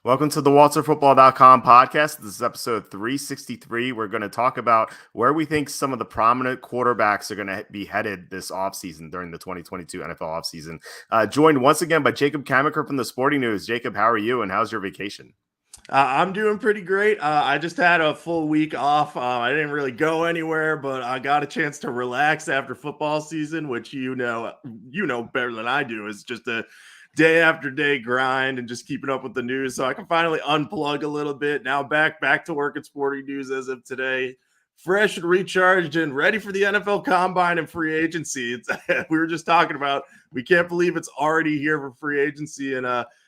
Welcome to the WalterFootball.com podcast. This is episode 363. We're going to talk about where we think some of the prominent quarterbacks are going to be headed this offseason during the 2022 NFL offseason. Joined once again by Jacob Kamaker from the Sporting News. Jacob, how are you and how's your vacation? I'm doing pretty great. I just had a full week off. I didn't really go anywhere, but I got a chance to relax after football season, which you know better than I do, is just a day after day grind and just keeping up with the news. So I can finally unplug a little bit. Now back to work at Sporting News as of today, fresh and recharged and ready for the NFL Combine and free agency. We were just talking about, we can't believe it's already here for free agency, and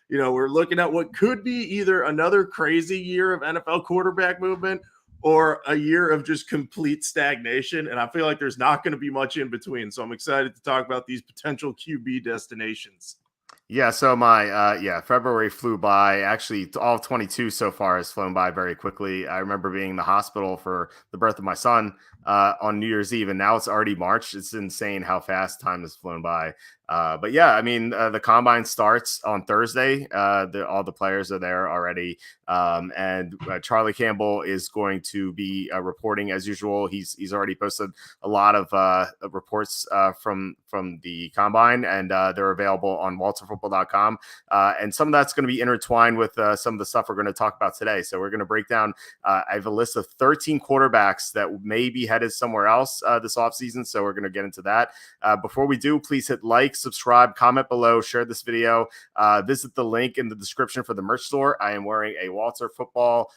we're looking at what could be either another crazy year of NFL quarterback movement or a year of just complete stagnation. And I feel like there's not going to be much in between. So I'm excited to talk about these potential QB destinations. Yeah, so February flew by. Actually, all of 22 so far has flown by very quickly. I remember being in the hospital for the birth of my son on New Year's Eve, and now it's already March. It's insane how fast time has flown by. The Combine starts on Thursday. All the players are there already, and Charlie Campbell is going to be reporting as usual. He's already posted a lot of reports from the Combine, and they're available on WalterFootball.com. And some of that's going to be intertwined with some of the stuff we're going to talk about today. So we're going to break down. I have a list of 13 quarterbacks that may be headed somewhere else this offseason. So we're going to get into that. Before we do, please hit like, subscribe, comment below, share this video. Visit the link in the description for the merch store. I am wearing a Walter Football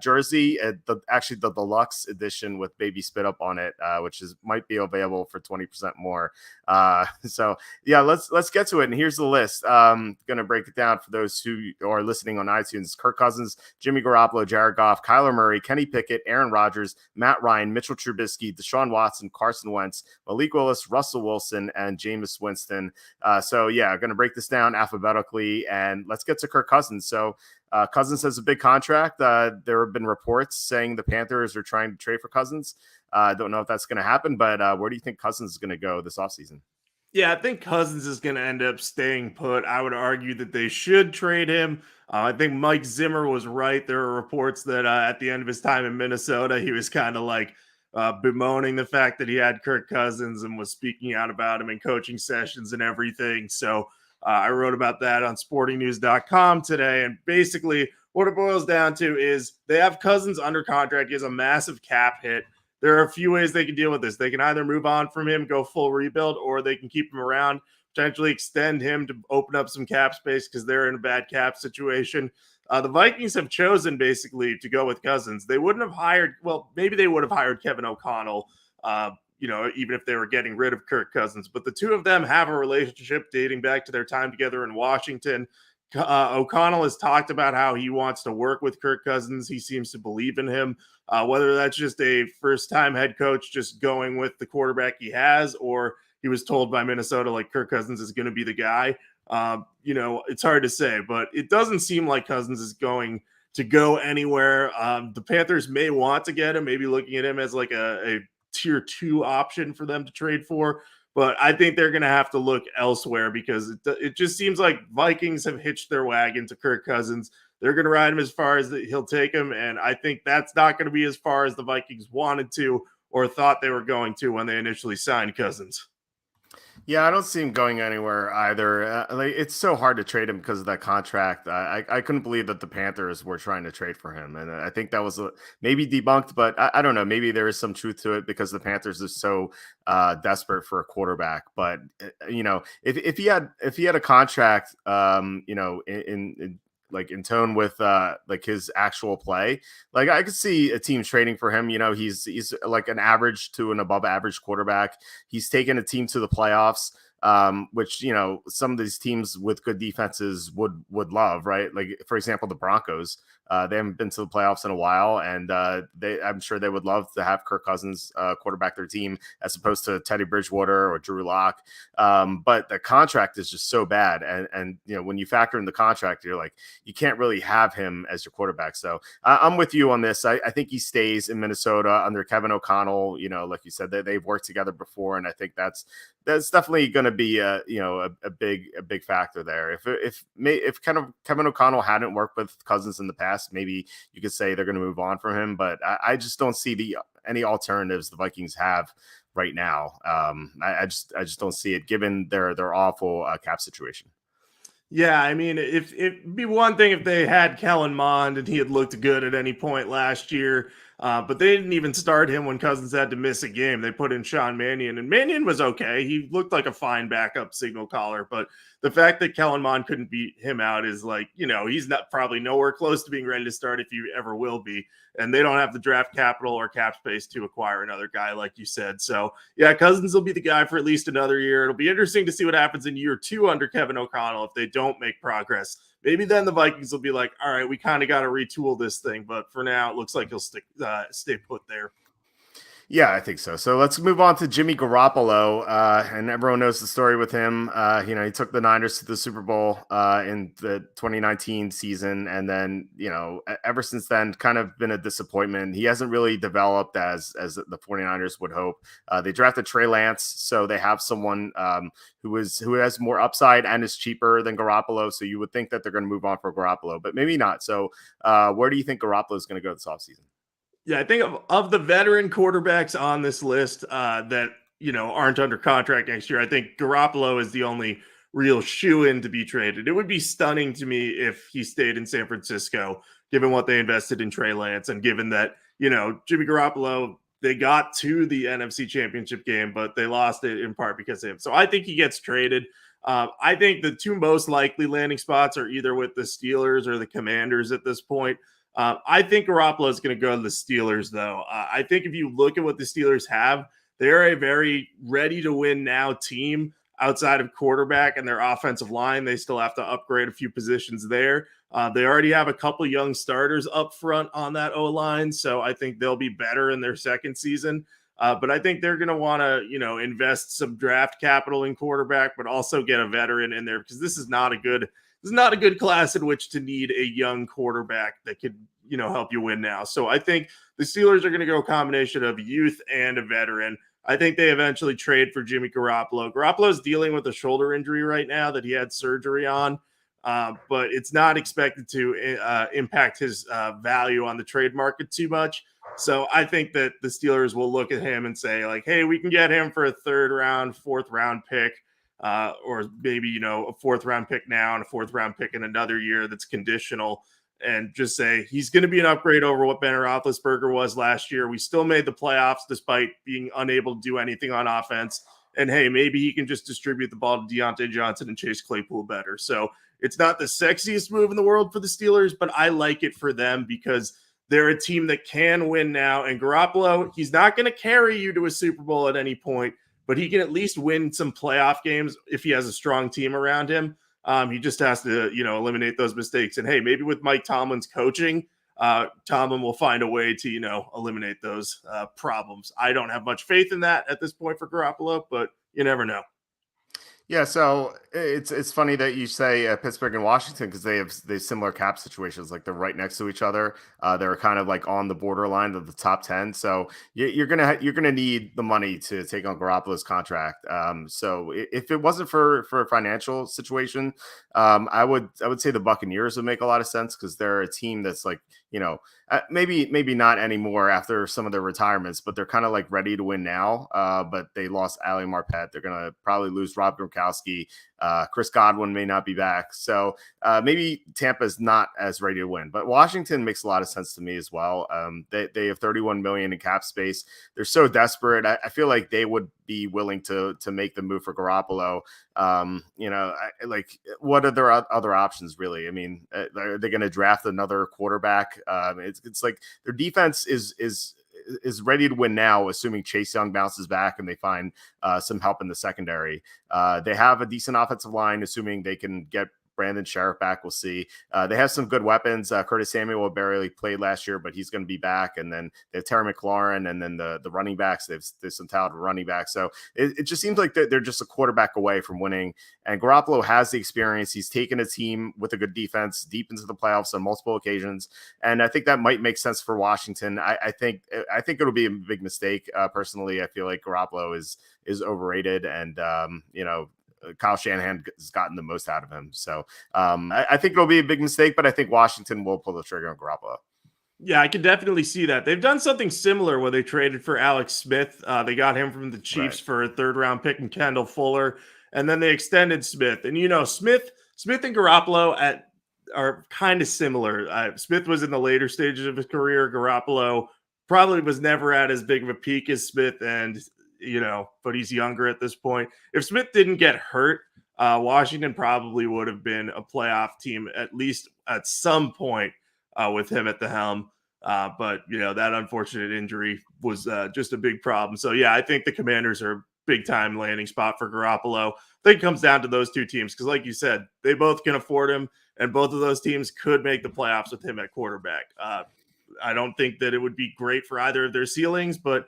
jersey, the deluxe edition with baby spit up on it, which might be available for 20% more. Let's get to it. And here's the list. Going to break it down for those who are listening on iTunes. Kirk Cousins, Jimmy Garoppolo, Jared Goff, Kyler Murray, Kenny Pickett, Aaron Rodgers, Matt Ryan, Mitchell Trubisky, Deshaun Watson, Carson Wentz, Malik Willis, Russell Wilson, and Jameis Winston. Going to break this down alphabetically, and let's get to Kirk Cousins. So Cousins has a big contract. There have been reports saying the Panthers are trying to trade for Cousins. I don't know if that's going to happen, but where do you think Cousins is going to go this offseason? Yeah, I think Cousins is going to end up staying put. I would argue that they should trade him. I think Mike Zimmer was right. There are reports that at the end of his time in Minnesota, he was kind of like bemoaning the fact that he had Kirk Cousins and was speaking out about him in coaching sessions and everything. So I wrote about that on sportingnews.com today. And basically what it boils down to is they have Cousins under contract. He has a massive cap hit. There are a few ways they can deal with this. They can either move on from him, go full rebuild, or they can keep him around, potentially extend him to open up some cap space because they're in a bad cap situation. The Vikings have chosen basically to go with Cousins. They wouldn't have hired, maybe they would have hired Kevin O'Connell, even if they were getting rid of Kirk Cousins. But the two of them have a relationship dating back to their time together in Washington. O'Connell has talked about how he wants to work with Kirk Cousins. He seems to believe in him. Whether that's just a first-time head coach just going with the quarterback he has, or he was told by Minnesota like Kirk Cousins is going to be the guy. It's hard to say, but it doesn't seem like Cousins is going to go anywhere. The Panthers may want to get him, maybe looking at him as like a tier 2 option for them to trade for. But I think they're going to have to look elsewhere because it just seems like Vikings have hitched their wagon to Kirk Cousins. They're going to ride him as far as he'll take him. And I think that's not going to be as far as the Vikings wanted to or thought they were going to when they initially signed Cousins. Yeah, I don't see him going anywhere either. It's so hard to trade him because of that contract. I couldn't believe that the Panthers were trying to trade for him. And I think that was maybe debunked, but I don't know. Maybe there is some truth to it because the Panthers are so desperate for a quarterback. But, if he had a contract, in tone with his actual play, like I could see a team trading for him. He's like an average to an above average quarterback. He's taken a team to the playoffs, which some of these teams with good defenses would love, right? Like for example, the Broncos. They haven't been to the playoffs in a while, and I'm sure they would love to have Kirk Cousins quarterback their team as opposed to Teddy Bridgewater or Drew Lock. But the contract is just so bad, and when you factor in the contract, you're like, you can't really have him as your quarterback. So I'm with you on this. I think he stays in Minnesota under Kevin O'Connell. Like you said, they've worked together before, and I think that's definitely going to be a big factor there. If kind of Kevin O'Connell hadn't worked with Cousins in the past, maybe you could say they're going to move on from him. But I just don't see any alternatives the Vikings have right now. I just don't see it given their awful cap situation. Yeah, I mean, if it'd be one thing if they had Kellen Mond and he had looked good at any point last year, but they didn't even start him when Cousins had to miss a game. They put in Sean Mannion, and Mannion was okay. He looked like a fine backup signal caller, but the fact that Kellen Mond couldn't beat him out is like, he's not probably nowhere close to being ready to start if you ever will be. And they don't have the draft capital or cap space to acquire another guy, like you said. So, yeah, Cousins will be the guy for at least another year. It'll be interesting to see what happens in year 2 under Kevin O'Connell if they don't make progress. Maybe then the Vikings will be like, all right, we kind of got to retool this thing. But for now, it looks like he'll stay put there. Yeah, I think so. So let's move on to Jimmy Garoppolo, and everyone knows the story with him. He took the Niners to the Super Bowl in the 2019 season, and then ever since then, kind of been a disappointment. He hasn't really developed as the 49ers would hope. They drafted Trey Lance, so they have someone who has more upside and is cheaper than Garoppolo. So you would think that they're going to move on for Garoppolo, but maybe not. So where do you think Garoppolo is going to go this offseason? Yeah, I think of the veteran quarterbacks on this list that aren't under contract next year, I think Garoppolo is the only real shoe-in to be traded. It would be stunning to me if he stayed in San Francisco, given what they invested in Trey Lance and given that Jimmy Garoppolo, they got to the NFC Championship game, but they lost it in part because of him. So I think he gets traded. I think the two most likely landing spots are either with the Steelers or the Commanders at this point. I think Garoppolo is going to go to the Steelers, though. I think if you look at what the Steelers have, they're a very ready-to-win now team outside of quarterback and their offensive line. They still have to upgrade a few positions there. They already have a couple young starters up front on that O-line, so I think they'll be better in their second season. But I think they're going to want to, invest some draft capital in quarterback, but also get a veteran in there because this is not a good class in which to need a young quarterback that could, help you win now. So I think the Steelers are going to go a combination of youth and a veteran. I think they eventually trade for Jimmy Garoppolo. Garoppolo is dealing with a shoulder injury right now that he had surgery on, but it's not expected to impact his value on the trade market too much. So I think that the Steelers will look at him and say, like, hey, we can get him for a 3rd round, 4th round pick. Or maybe, a 4th round pick now and a 4th round pick in another year that's conditional, and just say he's going to be an upgrade over what Ben Roethlisberger was last year. We still made the playoffs despite being unable to do anything on offense. And hey, maybe he can just distribute the ball to Deontay Johnson and Chase Claypool better. So it's not the sexiest move in the world for the Steelers, but I like it for them because they're a team that can win now. And Garoppolo, he's not going to carry you to a Super Bowl at any point, but he can at least win some playoff games if he has a strong team around him. He just has to, eliminate those mistakes. And hey, maybe with Mike Tomlin's coaching, Tomlin will find a way to, eliminate those problems. I don't have much faith in that at this point for Garoppolo, but you never know. Yeah, so it's funny that you say Pittsburgh and Washington because they have similar cap situations. Like they're right next to each other. They're kind of like on the borderline of the top 10. So you're gonna need the money to take on Garoppolo's contract. So if it wasn't for a financial situation, I would say the Buccaneers would make a lot of sense because they're a team that's like maybe not anymore after some of their retirements, but they're kind of like ready to win now. But they lost Ali Marpet. They're gonna probably lose Rob Gronkowski. Chris Godwin may not be back. So maybe Tampa's not as ready to win, but Washington makes a lot of sense to me as well. They have 31 million in cap space. They're so desperate. I feel like they would be willing to make the move for Garoppolo. What are their other options really? I mean, are they going to draft another quarterback? It's like their defense is ready to win now, assuming Chase Young bounces back and they find some help in the secondary. They have a decent offensive line, assuming they can get Brandon Sheriff back. We'll see. They have some good weapons. Curtis Samuel barely played last year, but he's going to be back. And then they have Terry McLaurin, and then the running backs. There's some talented running backs. So it just seems like they're just a quarterback away from winning. And Garoppolo has the experience. He's taken a team with a good defense deep into the playoffs on multiple occasions, and I think that might make sense for Washington. I think it'll be a big mistake. Personally, I feel like Garoppolo is overrated, and Kyle Shanahan has gotten the most out of him. So I think it'll be a big mistake, but I think Washington will pull the trigger on Garoppolo. Yeah, I can definitely see that. They've done something similar where they traded for Alex Smith. They got him from the Chiefs for a third-round pick and Kendall Fuller, and then they extended Smith. And Smith and Garoppolo are kind of similar. Smith was in the later stages of his career. Garoppolo probably was never at as big of a peak as Smith, and but he's younger at this point. If Smith didn't get hurt, Washington probably would have been a playoff team at least at some point with him at the helm. But that unfortunate injury was just a big problem. So yeah, I think the Commanders are a big time landing spot for Garoppolo. I think it comes down to those two teams because, like you said, they both can afford him, and both of those teams could make the playoffs with him at quarterback. I don't think that it would be great for either of their ceilings, but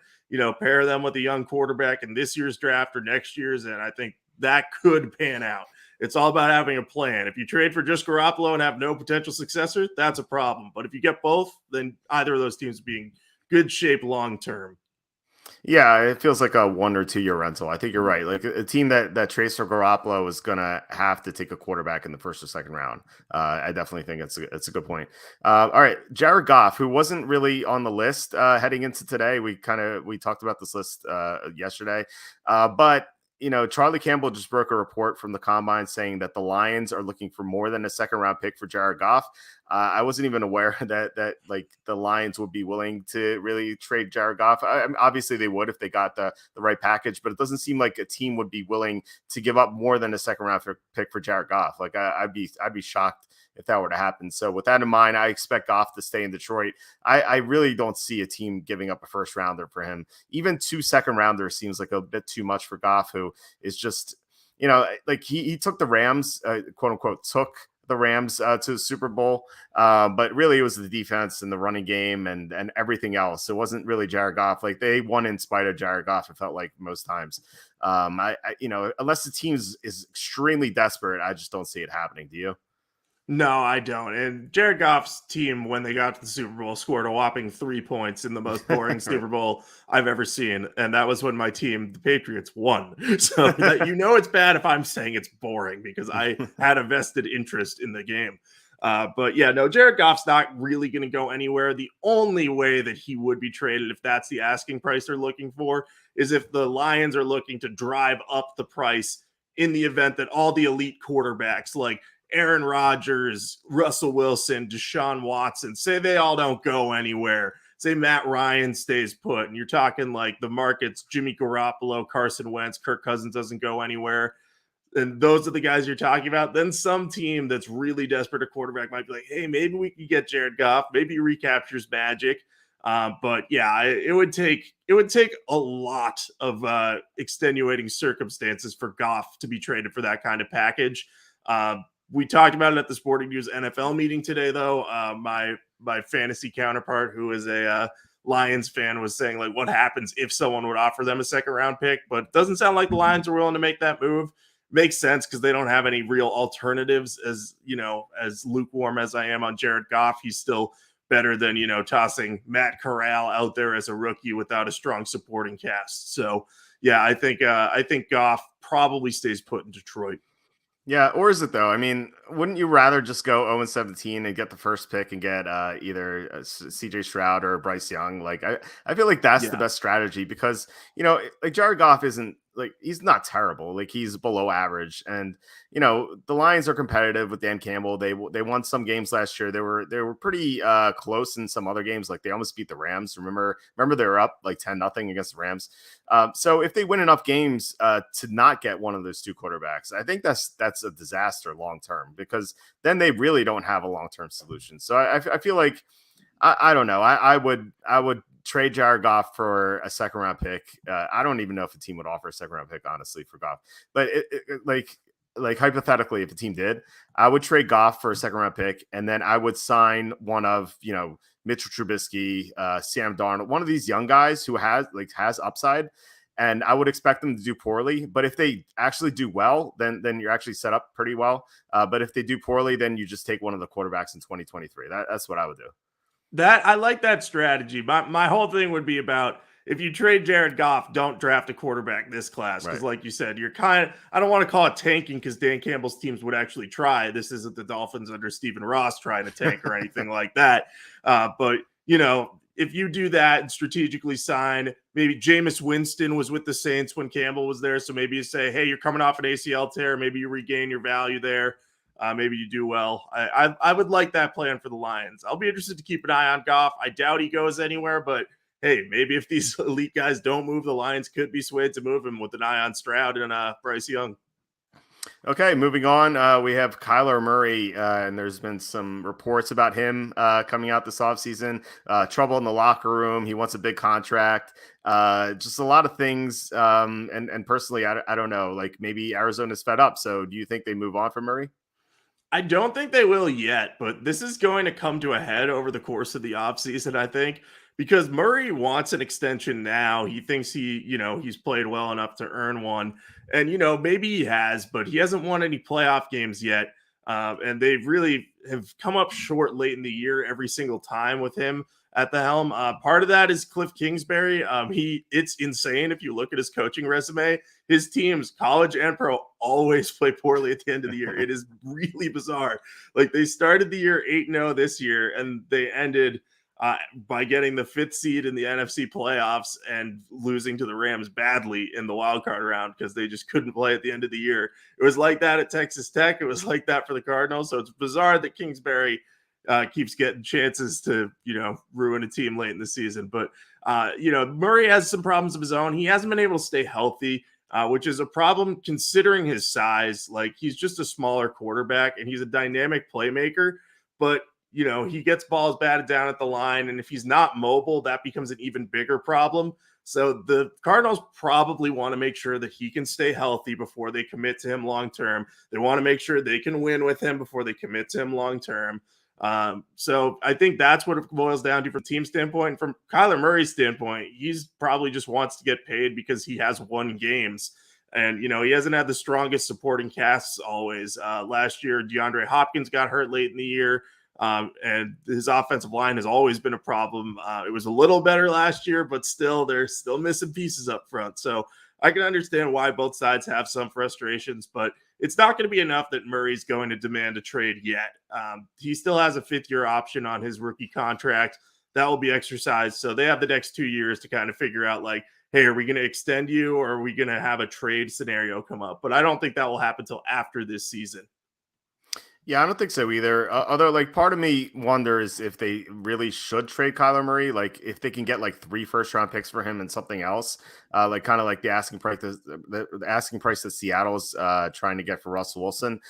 pair them with a young quarterback in this year's draft or next year's, and I think that could pan out. It's all about having a plan. If you trade for just Garoppolo and have no potential successor, that's a problem. But if you get both, then either of those teams be in good shape long term. Yeah, it feels like a 1 or 2 year rental. I think you're right. Like a team that trades for Garoppolo is going to have to take a quarterback in the first or second round. I definitely think it's a good point. All right, Jared Goff, who wasn't really on the list heading into today. We talked about this list yesterday, but Charlie Campbell just broke a report from the combine saying that the Lions are looking for more than a second round pick for Jared Goff. I wasn't even aware that like the Lions would be willing to really trade Jared Goff. Obviously they would if they got the right package, but it doesn't seem like a team would be willing to give up more than a second round pick for Jared Goff. Like I'd be shocked if that were to happen. So with that in mind, I expect Goff to stay in Detroit. I really don't see a team giving up a first rounder for him. Even 2 second rounders seems like a bit too much for Goff, who is just, like he took the Rams, quote unquote, took the Rams to the Super Bowl. But really it was the defense and the running game and everything else. It wasn't really Jared Goff. Like they won in spite of Jared Goff, it felt like most times. Unless the team is extremely desperate, I just don't see it happening. Do you? No, I don't. And Jared Goff's team, when they got to the Super Bowl, scored a whopping 3 points in the most boring Super Bowl I've ever seen. And that was when my team, the Patriots, won. So it's bad if I'm saying it's boring because I had a vested interest in the game. But yeah, no, Jared Goff's not really going to go anywhere. The only way that he would be traded, if that's the asking price they're looking for, is if the Lions are looking to drive up the price in the event that all the elite quarterbacks like Aaron Rodgers, Russell Wilson, Deshaun Watson, say they all don't go anywhere. Say Matt Ryan stays put, and you're talking like the markets, Jimmy Garoppolo, Carson Wentz, Kirk Cousins doesn't go anywhere. And those are the guys you're talking about. Then some team that's really desperate a quarterback might be like, hey, maybe we can get Jared Goff. Maybe he recaptures magic. But yeah, it would take a lot of extenuating circumstances for Goff to be traded for that kind of package. We talked about it at the Sporting News NFL meeting today, though. My fantasy counterpart, who is a Lions fan, was saying, like, what happens if someone would offer them a second round pick? But it doesn't sound like the Lions are willing to make that move. Makes sense because they don't have any real alternatives. As lukewarm as I am on Jared Goff, he's still better than tossing Matt Corral out there as a rookie without a strong supporting cast. So yeah, I think Goff probably stays put in Detroit. Yeah, or is it though? I mean, wouldn't you rather just go 0-17 and get the first pick and get either CJ Stroud or Bryce Young? Like, I feel like that's the best strategy because like Jared Goff isn't like he's not terrible. Like he's below average, and the Lions are competitive with Dan Campbell. They won some games last year. They were pretty close in some other games. Like they almost beat the Rams. Remember they were up like 10-0 against the Rams. So if they win enough games to not get one of those two quarterbacks, I think that's a disaster long term because then they really don't have a long term solution. So I feel like I don't know. I would trade Jared Goff for a second round pick. I don't even know if a team would offer a second round pick, honestly, for Goff. But like hypothetically, if a team did, I would trade Goff for a second round pick, and then I would sign one of Mitch Trubisky, Sam Darnold, one of these young guys who has upside. And I would expect them to do poorly. But if they actually do well, then you're actually set up pretty well. But if they do poorly, then you just take one of the quarterbacks in 2023. That's what I would do. I like that strategy. My whole thing would be about if you trade Jared Goff, don't draft a quarterback this class. Because, Right. like you said, you're kind of, I don't want to call it tanking because Dan Campbell's teams would actually try. This isn't the Dolphins under Stephen Ross trying to tank or anything like that. But, if you do that and strategically sign, maybe Jameis Winston was with the Saints when Campbell was there. So maybe you say, hey, you're coming off an ACL tear. Maybe you regain your value there. Maybe you do well. I would like that plan for the Lions. I'll be interested to keep an eye on Goff. I doubt he goes anywhere, but hey, maybe if these elite guys don't move, the Lions could be swayed to move him with an eye on Stroud and Bryce Young. Okay, moving on. We have Kyler Murray, and there's been some reports about him coming out this offseason. Trouble in the locker room. He wants a big contract. Just a lot of things. And personally, I don't know. Like maybe Arizona's fed up. So do you think they move on from Murray? I don't think they will yet, but this is going to come to a head over the course of the offseason, I think, because Murray wants an extension now. He thinks he's played well enough to earn one. And, maybe he has, but he hasn't won any playoff games yet. And they really have come up short late in the year every single time with him at the helm. Part of that is Cliff Kingsbury. It's insane if you look at his coaching resume. His teams, college and pro, always play poorly at the end of the year. It is really bizarre. Like they started the year 8-0 this year, and they ended by getting the 5th seed in the NFC playoffs and losing to the Rams badly in the wild card round because they just couldn't play at the end of the year. It was like that at Texas Tech. It was like that for the Cardinals. So it's bizarre that Kingsbury keeps getting chances to, ruin a team late in the season. But, Murray has some problems of his own. He hasn't been able to stay healthy, which is a problem considering his size. Like he's just a smaller quarterback and he's a dynamic playmaker, but he gets balls batted down at the line. And if he's not mobile, that becomes an even bigger problem. So the Cardinals probably want to make sure that he can stay healthy before they commit to him long-term. They want to make sure they can win with him before they commit to him long-term. So I think that's what it boils down to from team standpoint. And from Kyler Murray's standpoint, he's probably just wants to get paid because he has won games. And, he hasn't had the strongest supporting casts always. Last year, DeAndre Hopkins got hurt late in the year. And his offensive line has always been a problem. It was a little better last year, but still, they're still missing pieces up front. So I can understand why both sides have some frustrations, but it's not going to be enough that Murray's going to demand a trade yet. He still has a 5th-year option on his rookie contract. That will be exercised. So they have the next 2 years to kind of figure out like, hey, are we going to extend you or are we going to have a trade scenario come up? But I don't think that will happen until after this season. Yeah, I don't think so either. Although, like, part of me wonders if they really should trade Kyler Murray. Like, if they can get like 3 first-round picks for him and something else, like kind of like the asking price, the asking price that Seattle's trying to get for Russell Wilson,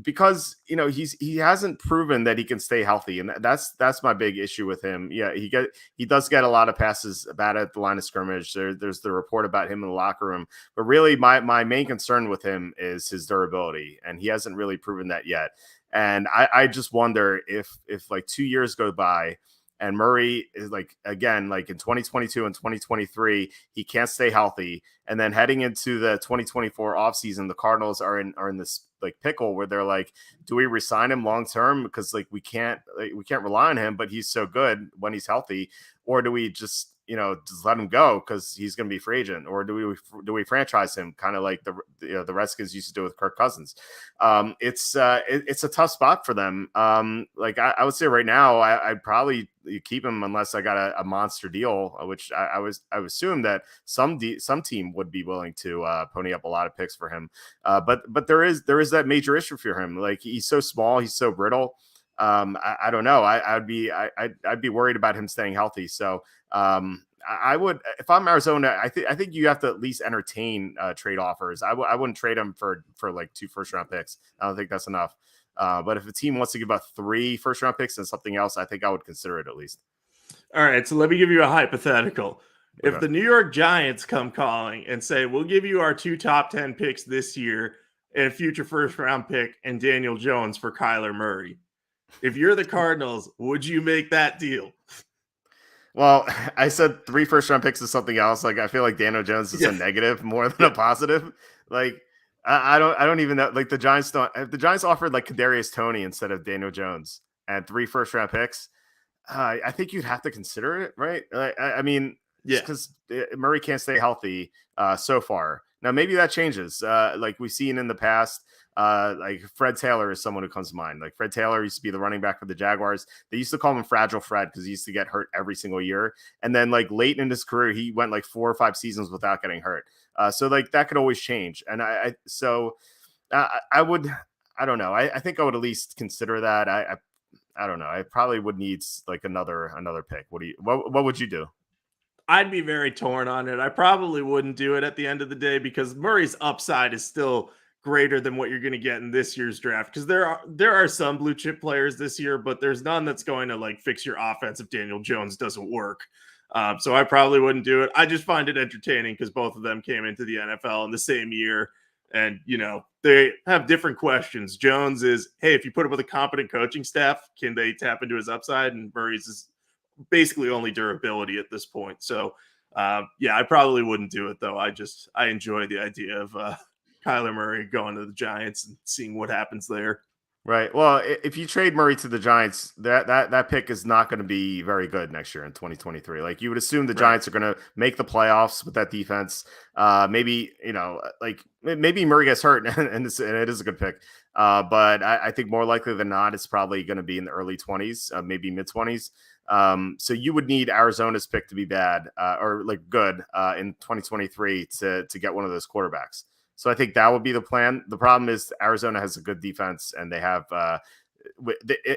because he hasn't proven that he can stay healthy, and that's my big issue with him. Yeah, he does get a lot of passes bad at the line of scrimmage. There's the report about him in the locker room, but really my main concern with him is his durability, and he hasn't really proven that yet. And I just wonder if like 2 years go by and Murray is like, again, like in 2022 and 2023, he can't stay healthy. And then heading into the 2024 offseason, the Cardinals are in this like pickle where they're like, do we resign him long-term? Because like we can't rely on him, but he's so good when he's healthy. Or do we just let him go because he's going to be free agent, or do we franchise him, kind of like the Redskins used to do with Kirk Cousins? It's a tough spot for them. Like I would say right now, I'd probably keep him unless I got a monster deal, which I assume that some team would be willing to pony up a lot of picks for him. But there is that major issue for him. Like he's so small, he's so brittle. I don't know. I'd be worried about him staying healthy. So I would, if I'm Arizona, I think you have to at least entertain trade offers. I wouldn't trade him for like 2 first-round picks. I don't think that's enough. But if a team wants to give up 3 first-round picks and something else, I think I would consider it at least. All right, so let me give you a hypothetical. Okay. If the New York Giants come calling and say, we'll give you our 2 top 10 picks this year and a future first-round pick and Daniel Jones for Kyler Murray, if you're the Cardinals, would you make that deal? Well, I said 3 first-round picks is something else. Like I feel like Daniel Jones is a negative more than a positive. Like I don't even know. Like the Giants offered like Kadarius Toney instead of Daniel Jones and 3 first-round picks. I think you'd have to consider it, right? I mean, Yeah. because Murray can't stay healthy so far. Now, maybe that changes. Like we've seen in the past, like Fred Taylor is someone who comes to mind. Like Fred Taylor used to be the running back for the Jaguars. They used to call him Fragile Fred because he used to get hurt every single year. And then like late in his career, he went like 4 or 5 seasons without getting hurt. So like that could always change. And I would, I don't know. I think I would at least consider that. I don't know. I probably would need like another pick. What would you do? I'd be very torn on it. I probably wouldn't do it at the end of the day because Murray's upside is still greater than what you're going to get in this year's draft. Because there are some blue chip players this year, but there's none that's going to like fix your offense if Daniel Jones doesn't work. So I probably wouldn't do it. I just find it entertaining because both of them came into the NFL in the same year. And, they have different questions. Jones is, hey, if you put him with a competent coaching staff, can they tap into his upside? And Murray's is basically only durability at this point. So, I probably wouldn't do it, though. I enjoy the idea of Kyler Murray going to the Giants and seeing what happens there. Right. Well, if you trade Murray to the Giants, that pick is not going to be very good next year in 2023. Like you would assume the Giants are going to make the playoffs with that defense. Maybe maybe Murray gets hurt, and it is a good pick. But I think more likely than not, it's probably going to be in the early 20s, maybe mid 20s. So you would need Arizona's pick to be bad or like good in 2023 to get one of those quarterbacks. So I think that would be the plan. The problem is Arizona has a good defense, and they have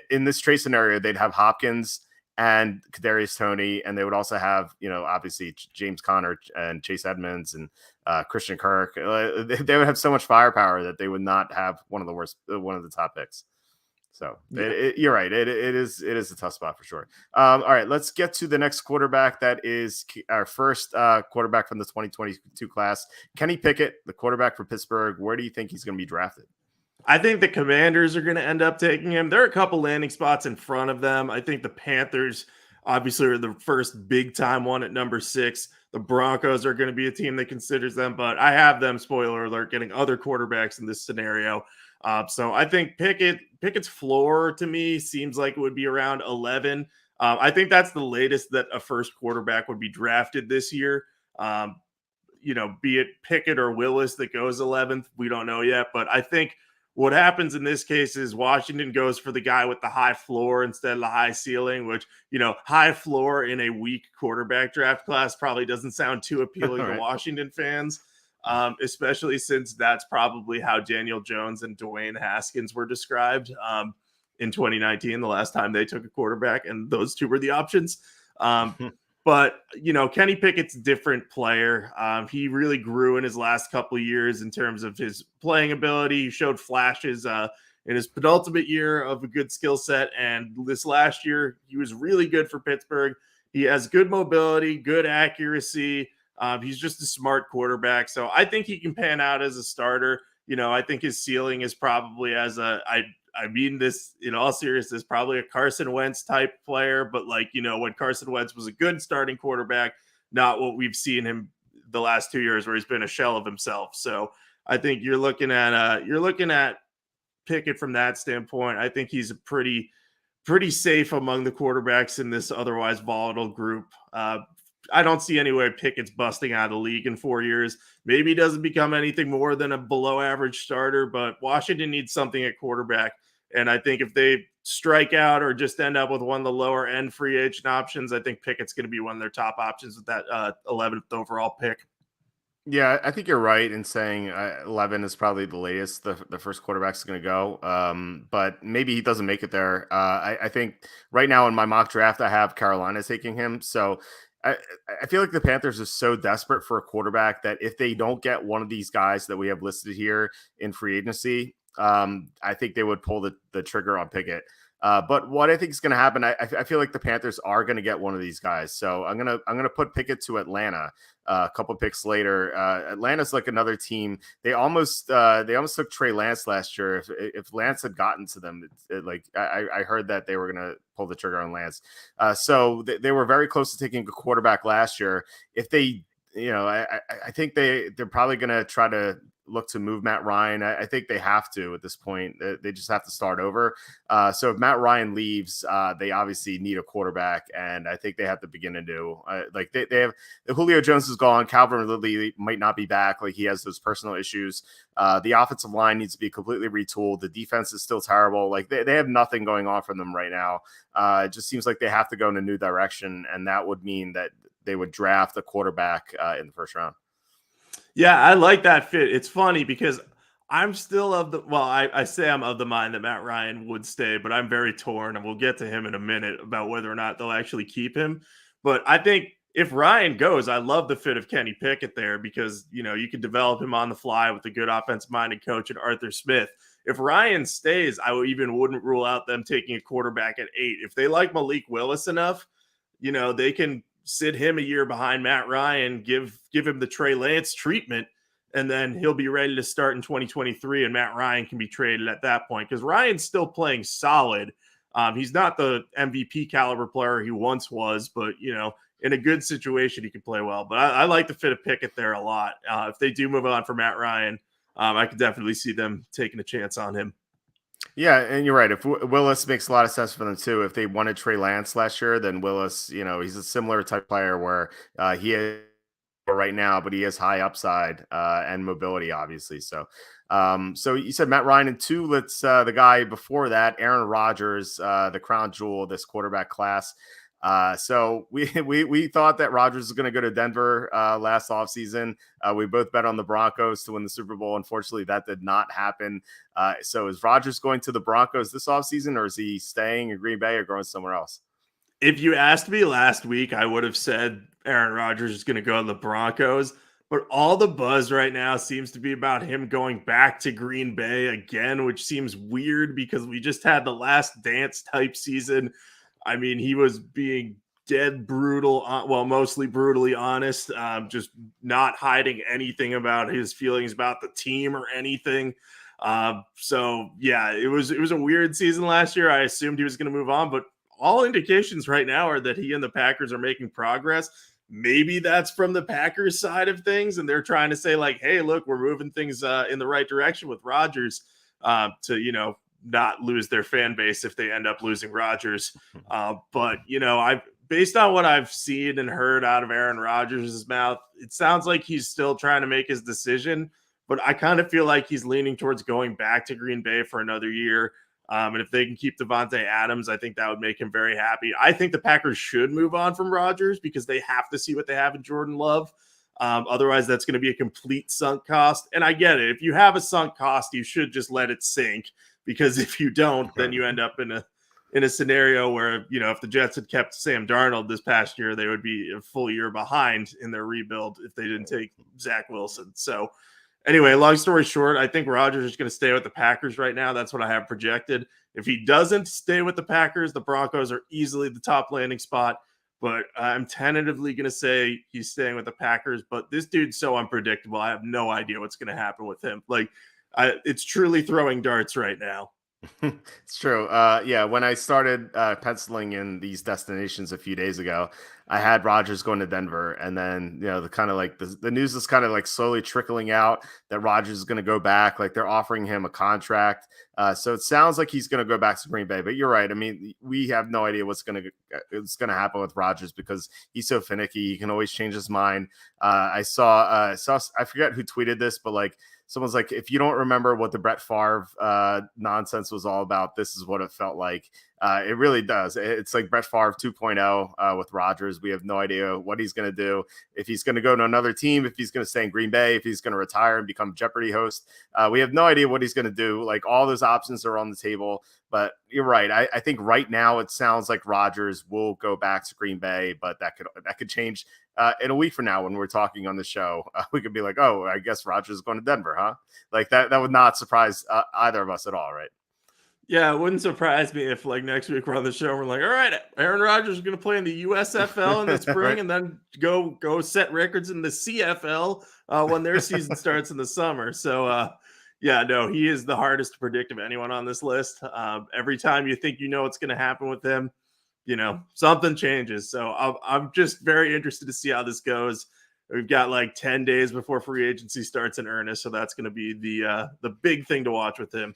in this trade scenario, they'd have Hopkins and Kadarius Toney, and they would also have, obviously James Conner and Chase Edmonds and Christian Kirk. They would have so much firepower that they would not have one of the top picks. So you're right. It is a tough spot for sure. All right, let's get to the next quarterback. That is our first quarterback from the 2022 class, Kenny Pickett, the quarterback for Pittsburgh. Where do you think he's going to be drafted? I think the Commanders are going to end up taking him. There are a couple landing spots in front of them. I think the Panthers obviously are the first big time one at number 6. The Broncos are going to be a team that considers them, but I have them, spoiler alert, getting other quarterbacks in this scenario. So I think Pickett's floor to me seems like it would be around 11. I think that's the latest that a first quarterback would be drafted this year. Be it Pickett or Willis that goes 11th. We don't know yet, but I think what happens in this case is Washington goes for the guy with the high floor instead of the high ceiling, which, high floor in a weak quarterback draft class probably doesn't sound too appealing to Washington fans. Especially since that's probably how Daniel Jones and Dwayne Haskins were described in 2019, the last time they took a quarterback, and those two were the options. But, Kenny Pickett's a different player. He really grew in his last couple of years in terms of his playing ability. He showed flashes in his penultimate year of a good skill set, and this last year, he was really good for Pittsburgh. He has good mobility, good accuracy. He's just a smart quarterback. So I think he can pan out as a starter. I think his ceiling is probably I mean this in all seriousness, probably a Carson Wentz type player. But when Carson Wentz was a good starting quarterback, not what we've seen him the last 2 years where he's been a shell of himself. So I think you're looking at Pickett from that standpoint. I think he's a pretty safe among the quarterbacks in this otherwise volatile group. I don't see any way Pickett's busting out of the league in 4 years. Maybe he doesn't become anything more than a below average starter, but Washington needs something at quarterback. And I think if they strike out or just end up with one of the lower end free agent options, I think Pickett's going to be one of their top options with that 11th overall pick. Yeah, I think you're right in saying 11 is probably the latest the first quarterback's going to go. But maybe he doesn't make it there. I think right now in my mock draft, I have Carolina taking him. So I feel like the Panthers are so desperate for a quarterback that if they don't get one of these guys that we have listed here in free agency, I think they would pull the trigger on Pickett. But what I think is going to happen, I feel like the Panthers are going to get one of these guys. So I'm gonna put Pickett to Atlanta. A couple picks later, Atlanta's like another team. They almost took Trey Lance last year. If Lance had gotten to them, I heard that they were going to pull the trigger on Lance. So they were very close to taking a quarterback last year. If they, I think they're probably going to try to look to move Matt Ryan. I think they have to at this point. They just have to start over. So if Matt Ryan leaves, they obviously need a quarterback, and I think they have to begin anew. They have Julio Jones is gone. Calvin Ridley might not be back. Like, he has those personal issues. The offensive line needs to be completely retooled. The defense is still terrible. Like, they have nothing going on for them right now. It just seems like they have to go in a new direction, and that would mean that they would draft a quarterback in the first round. Yeah, I like that fit. It's funny because I'm still I say I'm of the mind that Matt Ryan would stay, but I'm very torn, and we'll get to him in a minute about whether or not they'll actually keep him. But I think if Ryan goes, I love the fit of Kenny Pickett there because, you can develop him on the fly with a good offensive-minded coach and Arthur Smith. If Ryan stays, I wouldn't rule out them taking a quarterback at 8. If they like Malik Willis enough, they can sit him a year behind Matt Ryan, give him the Trey Lance treatment, and then he'll be ready to start in 2023, and Matt Ryan can be traded at that point because Ryan's still playing solid. He's not the MVP caliber player he once was, but, in a good situation, he can play well. But I like the fit of Pickett there a lot. If they do move on for Matt Ryan, I could definitely see them taking a chance on him. Yeah, and you're right. If Willis makes a lot of sense for them too. If they wanted Trey Lance last year, then Willis, he's a similar type player where he is right now, but he has high upside and mobility, obviously. So you said Matt Ryan and 2. Let's the guy before that, Aaron Rodgers, the crown jewel of this quarterback class. So we thought that Rodgers was going to go to Denver last offseason. We both bet on the Broncos to win the Super Bowl. Unfortunately, that did not happen. So is Rodgers going to the Broncos this offseason, or is he staying in Green Bay or going somewhere else? If you asked me last week, I would have said Aaron Rodgers is going to go to the Broncos. But all the buzz right now seems to be about him going back to Green Bay again, which seems weird because we just had the Last Dance type season. I mean, he was being dead brutal, mostly brutally honest, just not hiding anything about his feelings about the team or anything. So yeah, it was a weird season last year. I assumed he was going to move on, but all indications right now are that he and the Packers are making progress. Maybe that's from the Packers side of things, and they're trying to say like, hey, look, we're moving things in the right direction with Rodgers to, not lose their fan base if they end up losing Rodgers. But, based on what I've seen and heard out of Aaron Rodgers' mouth, it sounds like he's still trying to make his decision, but I kind of feel like he's leaning towards going back to Green Bay for another year. And if they can keep Devontae Adams, I think that would make him very happy. I think the Packers should move on from Rodgers because they have to see what they have in Jordan Love. Otherwise, that's going to be a complete sunk cost. And I get it. If you have a sunk cost, you should just let it sink. Because if you don't, then you end up in a scenario where, if the Jets had kept Sam Darnold this past year, they would be a full year behind in their rebuild if they didn't take Zach Wilson. So anyway, long story short, I think Rodgers is going to stay with the Packers right now. That's what I have projected. If he doesn't stay with the Packers, the Broncos are easily the top landing spot. But I'm tentatively going to say he's staying with the Packers. But this dude's so unpredictable. I have no idea what's going to happen with him. It's truly throwing darts right now. It's true. When I started penciling in these destinations a few days ago, I had Rodgers going to Denver, and then the news is kind of like slowly trickling out that Rodgers is going to go back. Like, they're offering him a contract, so it sounds like he's going to go back to Green Bay. But you're right. I mean, we have no idea what's going to happen with Rodgers because he's so finicky. He can always change his mind. I saw I forget who tweeted this, but someone's like, if you don't remember what the Brett Favre nonsense was all about, this is what it felt like. It really does. It's like Brett Favre 2.0 with Rodgers. We have no idea what he's going to do, if he's going to go to another team, if he's going to stay in Green Bay, if he's going to retire and become Jeopardy host. We have no idea what he's going to do. Like, all those options are on the table. But you're right. I think right now it sounds like Rodgers will go back to Green Bay, but that could change in a week from now when we're talking on the show. We could be like, oh, I guess Rodgers is going to Denver, huh? Like, that would not surprise either of us at all, right? Yeah, it wouldn't surprise me if next week we're on the show and we're like, all right, Aaron Rodgers is going to play in the USFL in the spring right. And then go set records in the CFL when their season starts in the summer. So, he is the hardest to predict of anyone on this list. Every time you think you know what's going to happen with him, something changes. So I'm just very interested to see how this goes. We've got like 10 days before free agency starts in earnest, so that's going to be the big thing to watch with him.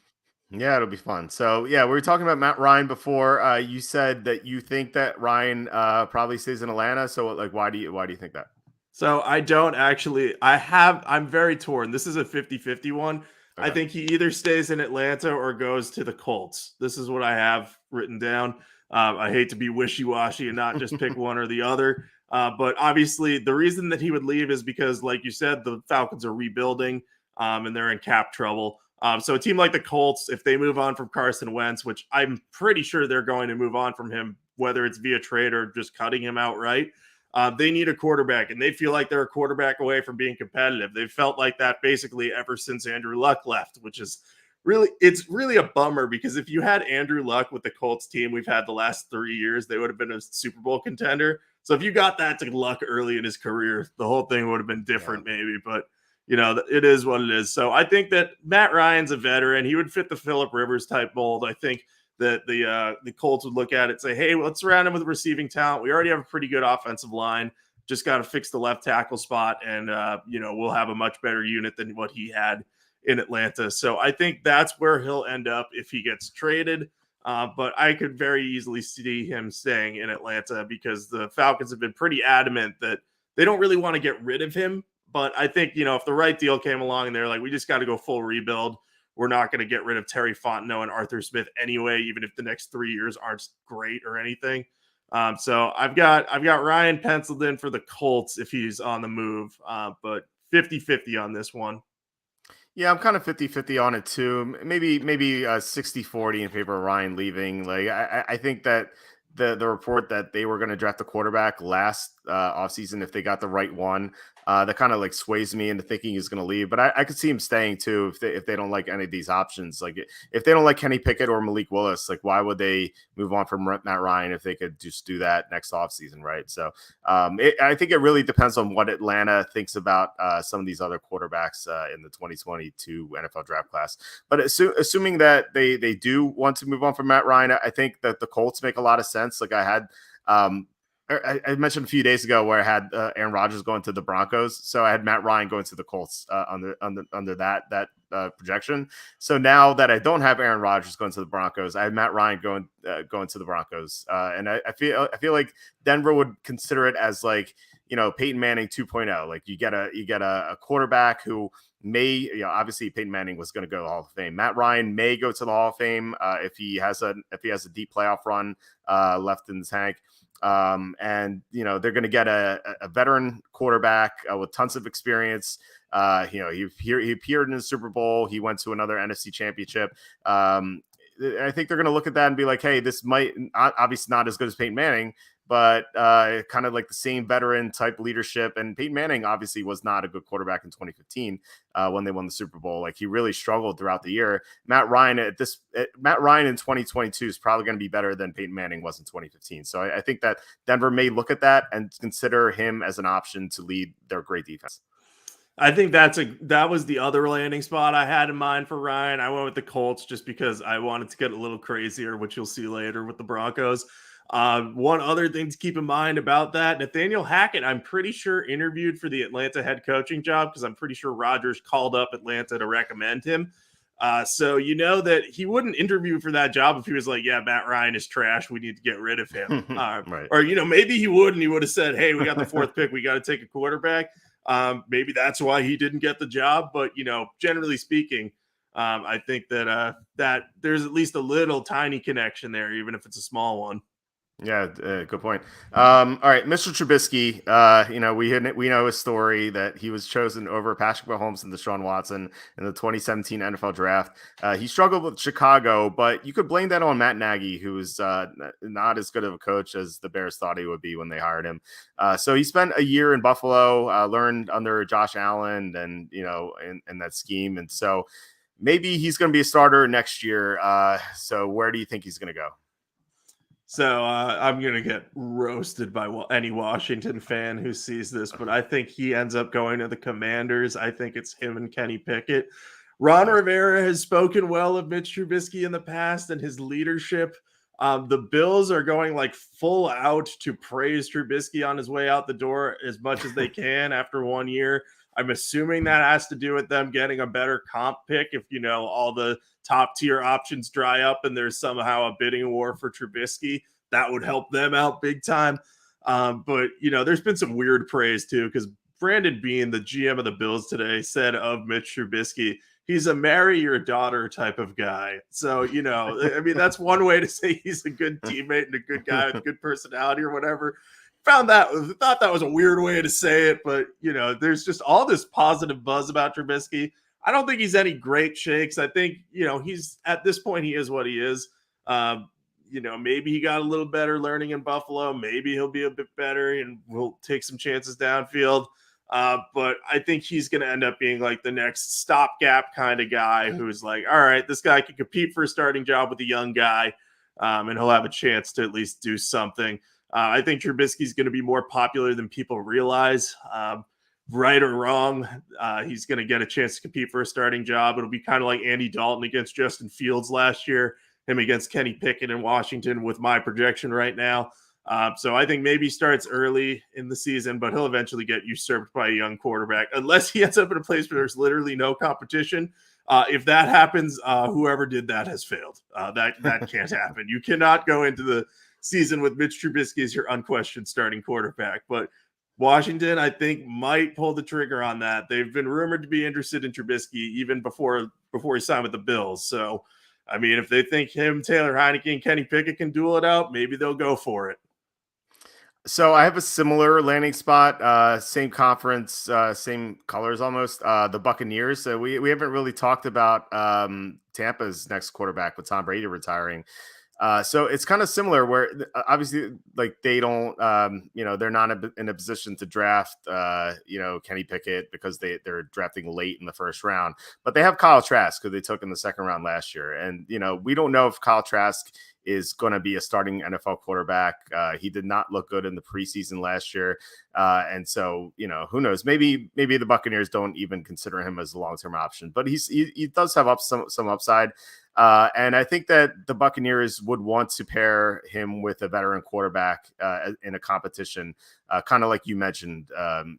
Yeah, it'll be fun. So yeah, we were talking about Matt Ryan before. You said that you think that Ryan probably stays in Atlanta. So like, why do you think that? So I don't actually, I'm very torn. This is a 50-50 one. I Okay. think he either stays in Atlanta or goes to the Colts. This is what I have written down. I hate to be wishy-washy and not just pick one or the other. But obviously the reason that he would leave is because, like you said, the Falcons are rebuilding and they're in cap trouble. So a team like the Colts, if they move on from Carson Wentz, which I'm pretty sure they're going to move on from him, whether it's via trade or just cutting him outright, they need a quarterback, and they feel like they're a quarterback away from being competitive. They've felt like that basically ever since Andrew Luck left, which is it's really a bummer, because if you had Andrew Luck with the Colts team we've had the last 3 years, they would have been a Super Bowl contender. So if you got that to Luck early in his career, the whole thing would have been different, maybe. But it is what it is. So I think that Matt Ryan's a veteran. He would fit the Phillip Rivers type mold. I think that the Colts would look at it and say, hey, let's surround him with receiving talent. We already have a pretty good offensive line. Just got to fix the left tackle spot, and we'll have a much better unit than what he had in Atlanta. So I think that's where he'll end up if he gets traded. But I could very easily see him staying in Atlanta, because the Falcons have been pretty adamant that they don't really want to get rid of him. But I think, if the right deal came along and they're like, we just got to go full rebuild, we're not going to get rid of Terry Fontenot and Arthur Smith anyway, even if the next 3 years aren't great or anything. So I've got Ryan penciled in for the Colts if he's on the move, but 50-50 on this one. Yeah, I'm kind of 50-50 on it too. Maybe 60-40 in favor of Ryan leaving. Like I think that the report that they were going to draft the quarterback last offseason, if they got the right one, that kind of like sways me into thinking he's going to leave. But I could see him staying too if they don't like any of these options. Like if they don't like Kenny Pickett or Malik Willis, like why would they move on from Matt Ryan if they could just do that next offseason, right? So I think it really depends on what Atlanta thinks about some of these other quarterbacks in the 2022 NFL draft class. But assuming that they do want to move on from Matt Ryan, I think that the Colts make a lot of sense. Like I had I mentioned a few days ago where I had Aaron Rodgers going to the Broncos, so I had Matt Ryan going to the Colts under that projection. So now that I don't have Aaron Rodgers going to the Broncos, I have Matt Ryan going to the Broncos, and I feel like Denver would consider it as like Peyton Manning 2.0. Like you get a quarterback who may obviously Peyton Manning was going to go to the Hall of Fame. Matt Ryan may go to the Hall of Fame if he has a deep playoff run left in the tank. And they're going to get a veteran quarterback with tons of experience. He appeared in the Super Bowl. He went to another NFC championship. I think they're going to look at that and be like, hey, this might obviously not as good as Peyton Manning, but kind of like the same veteran type leadership. And Peyton Manning obviously was not a good quarterback in 2015 when they won the Super Bowl. Like he really struggled throughout the year. Matt Ryan in 2022 is probably going to be better than Peyton Manning was in 2015. So I think that Denver may look at that and consider him as an option to lead their great defense. I think that was the other landing spot I had in mind for Ryan. I went with the Colts just because I wanted to get a little crazier, which you'll see later with the Broncos. One other thing to keep in mind about that, Nathaniel Hackett, I'm pretty sure interviewed for the Atlanta head coaching job, because I'm pretty sure Rodgers called up Atlanta to recommend him. So that he wouldn't interview for that job if he was like, yeah, Matt Ryan is trash, we need to get rid of him. Right. Or, maybe he would, and he would have said, hey, we got the fourth pick, we got to take a quarterback. Maybe that's why he didn't get the job. But, generally speaking, I think that there's at least a little tiny connection there, even if it's a small one. Yeah, good point. All right, Mr. Trubisky. We know his story that he was chosen over Patrick Mahomes and Deshaun Watson in the 2017 NFL Draft. He struggled with Chicago, but you could blame that on Matt Nagy, who was not as good of a coach as the Bears thought he would be when they hired him. So he spent a year in Buffalo, learned under Josh Allen, and in that scheme, and so maybe he's going to be a starter next year. So where do you think he's going to go? So I'm going to get roasted by any Washington fan who sees this, but I think he ends up going to the Commanders. I think it's him and Kenny Pickett. Ron Rivera has spoken well of Mitch Trubisky in the past and his leadership. The Bills are going like full out to praise Trubisky on his way out the door as much as they can after 1 year. I'm assuming that has to do with them getting a better comp pick if, all the top tier options dry up and there's somehow a bidding war for Trubisky. That would help them out big time. But, there's been some weird praise too, because Brandon Beane, the GM of the Bills today, said of Mitch Trubisky, he's a marry your daughter type of guy. So, that's one way to say he's a good teammate and a good guy with good personality or whatever. Thought that was a weird way to say it, but there's just all this positive buzz about Trubisky. I don't think he's any great shakes. I think, he's at this point, he is what he is. Maybe he got a little better learning in Buffalo. Maybe he'll be a bit better and we'll take some chances downfield. But I think he's going to end up being like the next stopgap kind of guy who's like, all right, this guy can compete for a starting job with a young guy, and he'll have a chance to at least do something. I think Trubisky's going to be more popular than people realize. Right or wrong, he's going to get a chance to compete for a starting job. It'll be kind of like Andy Dalton against Justin Fields last year, him against Kenny Pickett in Washington with my projection right now. So I think maybe he starts early in the season, but he'll eventually get usurped by a young quarterback unless he ends up in a place where there's literally no competition. If that happens, whoever did that has failed. That can't happen. You cannot go into the season with Mitch Trubisky as your unquestioned starting quarterback. But Washington, I think, might pull the trigger on that. They've been rumored to be interested in Trubisky even before he signed with the Bills. So, if they think him, Taylor Heineke, and Kenny Pickett can duel it out, maybe they'll go for it. So I have a similar landing spot, same conference, same colors almost, the Buccaneers. So we haven't really talked about Tampa's next quarterback with Tom Brady retiring. So it's kind of similar where obviously like they don't, they're not in a position to draft, Kenny Pickett because they're drafting late in the first round, but they have Kyle Trask who they took in the second round last year. And, we don't know if Kyle Trask is going to be a starting NFL quarterback. He did not look good in the preseason last year. And so, who knows, maybe the Buccaneers don't even consider him as a long-term option, but he does have some upside. And I think that the Buccaneers would want to pair him with a veteran quarterback in a competition, kind of like you mentioned,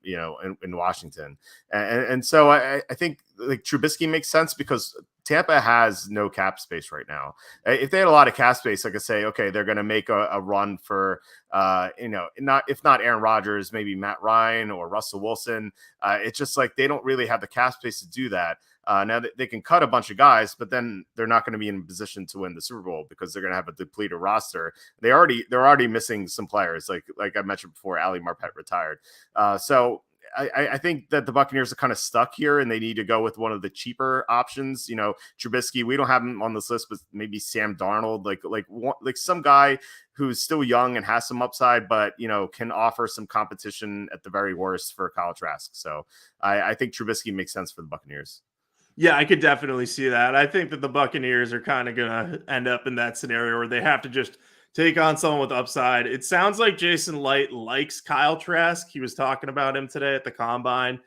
in Washington. And so I think like Trubisky makes sense because Tampa has no cap space right now. If they had a lot of cap space, I could say, okay, they're going to make a run for, if not Aaron Rodgers, maybe Matt Ryan or Russell Wilson. It's just like they don't really have the cap space to do that. Now they can cut a bunch of guys, but then they're not going to be in a position to win the Super Bowl because they're going to have a depleted roster. They're already missing some players, like I mentioned before. Ali Marpet retired, so I think that the Buccaneers are kind of stuck here, and they need to go with one of the cheaper options. Trubisky, we don't have him on this list, but maybe Sam Darnold, like some guy who's still young and has some upside, but can offer some competition at the very worst for Kyle Trask. So I think Trubisky makes sense for the Buccaneers. Yeah, I could definitely see that. I think that the Buccaneers are kind of going to end up in that scenario where they have to just take on someone with upside. It sounds like Jason Light likes Kyle Trask. He was talking about him today at the Combine.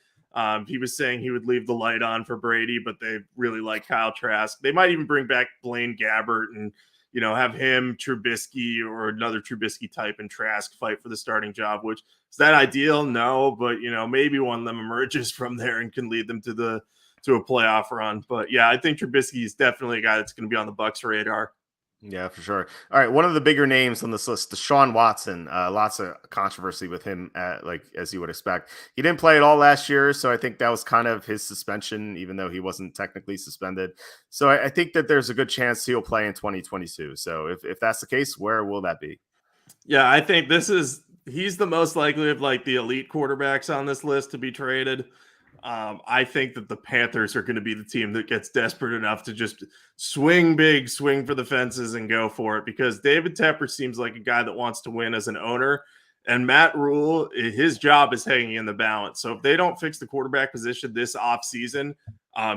He was saying he would leave the light on for Brady, but they really like Kyle Trask. They might even bring back Blaine Gabbert and, have him, Trubisky, or another Trubisky type and Trask fight for the starting job, which is that ideal? No, but, maybe one of them emerges from there and can lead them to a playoff run. But yeah, I think Trubisky is definitely a guy that's going to be on the Bucs radar. Yeah, for sure. All right, one of the bigger names on this list, Deshaun Watson. Lots of controversy with him, as you would expect. He didn't play at all last year, so I think that was kind of his suspension, even though he wasn't technically suspended. So I think that there's a good chance he'll play in 2022. So if that's the case, where will that be? Yeah, I think he's the most likely of like the elite quarterbacks on this list to be traded. I think that the Panthers are going to be the team that gets desperate enough to just swing big, swing for the fences and go for it, because David Tepper seems like a guy that wants to win as an owner, and Matt Rule, his job is hanging in the balance. So if they don't fix the quarterback position this offseason,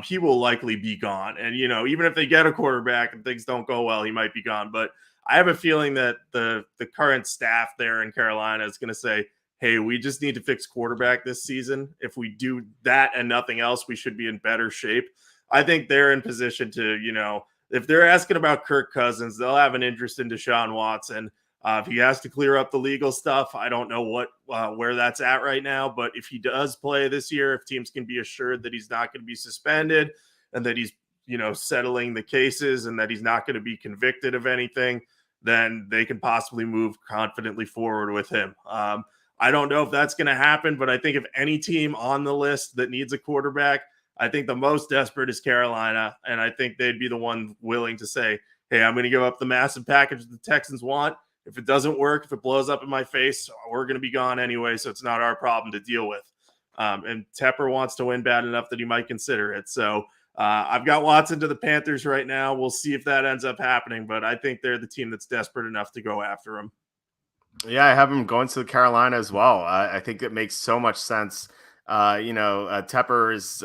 he will likely be gone. And, even if they get a quarterback and things don't go well, he might be gone. But I have a feeling that the current staff there in Carolina is going to say, hey, we just need to fix quarterback this season. If we do that and nothing else, we should be in better shape. I think they're in position to, if they're asking about Kirk Cousins, they'll have an interest in Deshaun Watson. If he has to clear up the legal stuff, I don't know where that's at right now. But if he does play this year, if teams can be assured that he's not going to be suspended and that he's, settling the cases and that he's not going to be convicted of anything, then they can possibly move confidently forward with him. I don't know if that's going to happen, but I think if any team on the list that needs a quarterback, I think the most desperate is Carolina. And I think they'd be the one willing to say, hey, I'm going to give up the massive package the Texans want. If it doesn't work, if it blows up in my face, we're going to be gone anyway, so it's not our problem to deal with. And Tepper wants to win bad enough that he might consider it. So I've got Watson to the Panthers right now. We'll see if that ends up happening, but I think they're the team that's desperate enough to go after him. Yeah, I have him going to Carolina as well. I think it makes so much sense. Tepper is,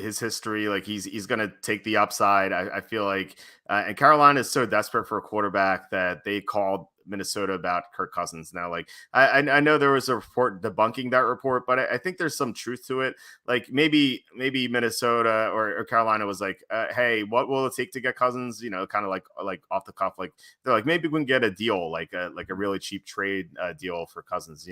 his history, like he's going to take the upside. I feel like, and Carolina is so desperate for a quarterback that they called Minnesota about Kirk Cousins. Now, like I know there was a report debunking that report, but I think there's some truth to it. Like maybe Minnesota or Carolina was like, hey, what will it take to get Cousins? Kind of like off the cuff, like they're like, maybe we can get a deal, like a really cheap trade deal for Cousins.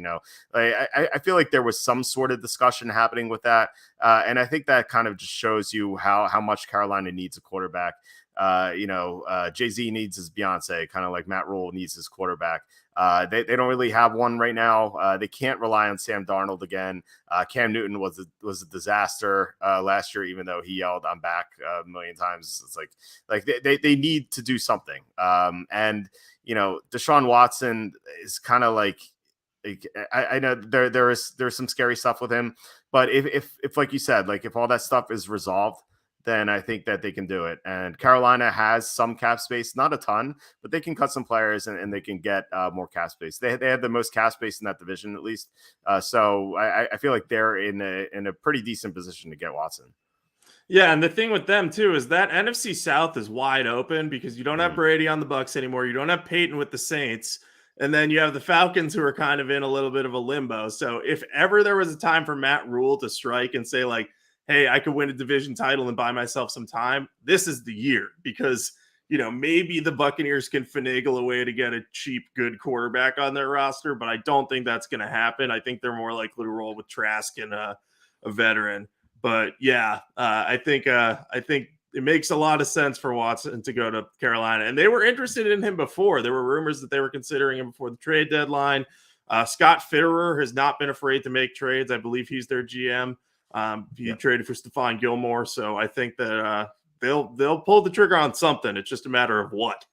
I feel like there was some sort of discussion happening with that, and I think that kind of just shows you how much Carolina needs a quarterback. Jay-Z needs his Beyonce, kind of like Matt Rule needs his quarterback. They don't really have one right now. They can't rely on Sam Darnold again. Cam Newton was a disaster last year, even though he yelled "I'm back" a million times. It's like they need to do something. And Deshaun Watson is kind of like I know there's some scary stuff with him, but if like you said, like if all that stuff is resolved, then I think that they can do it. And Carolina has some cap space, not a ton, but they can cut some players and they can get more cap space. They had the most cap space in that division, at least. So I feel like they're in a pretty decent position to get Watson. Yeah, and the thing with them too is that NFC South is wide open because you don't have Brady on the Bucs anymore. You don't have Peyton with the Saints. And then you have the Falcons who are kind of in a little bit of a limbo. So if ever there was a time for Matt Rule to strike and say like, hey, I could win a division title and buy myself some time, this is the year because, maybe the Buccaneers can finagle a way to get a cheap, good quarterback on their roster, but I don't think that's going to happen. I think they're more likely to roll with Trask and a veteran. But yeah, I think it makes a lot of sense for Watson to go to Carolina. And they were interested in him before. There were rumors that they were considering him before the trade deadline. Scott Fitterer has not been afraid to make trades. I believe he's their GM. He traded for Stephon Gilmore, so I think that they'll pull the trigger on something. It's just a matter of what.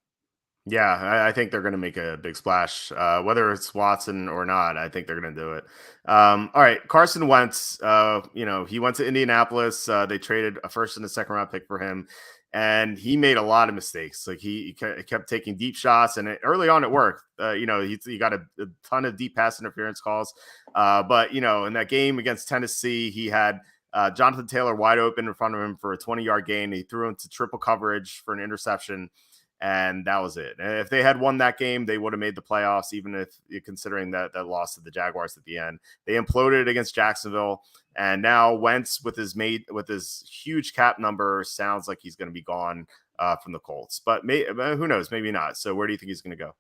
Yeah, I think they're going to make a big splash, whether it's Watson or not. I think they're going to do it. All right, Carson Wentz. He went to Indianapolis. They traded a first and a second round pick for him, and he made a lot of mistakes. Like he kept taking deep shots, and early on it worked. He got a ton of deep pass interference calls. But in that game against Tennessee, he had Jonathan Taylor wide open in front of him for a 20-yard gain. He threw into triple coverage for an interception, and that was it. And if they had won that game, they would have made the playoffs, even if considering that loss to the Jaguars at the end. They imploded against Jacksonville, and now Wentz with his huge cap number sounds like he's going to be gone from the Colts. But who knows? Maybe not. So where do you think he's going to go?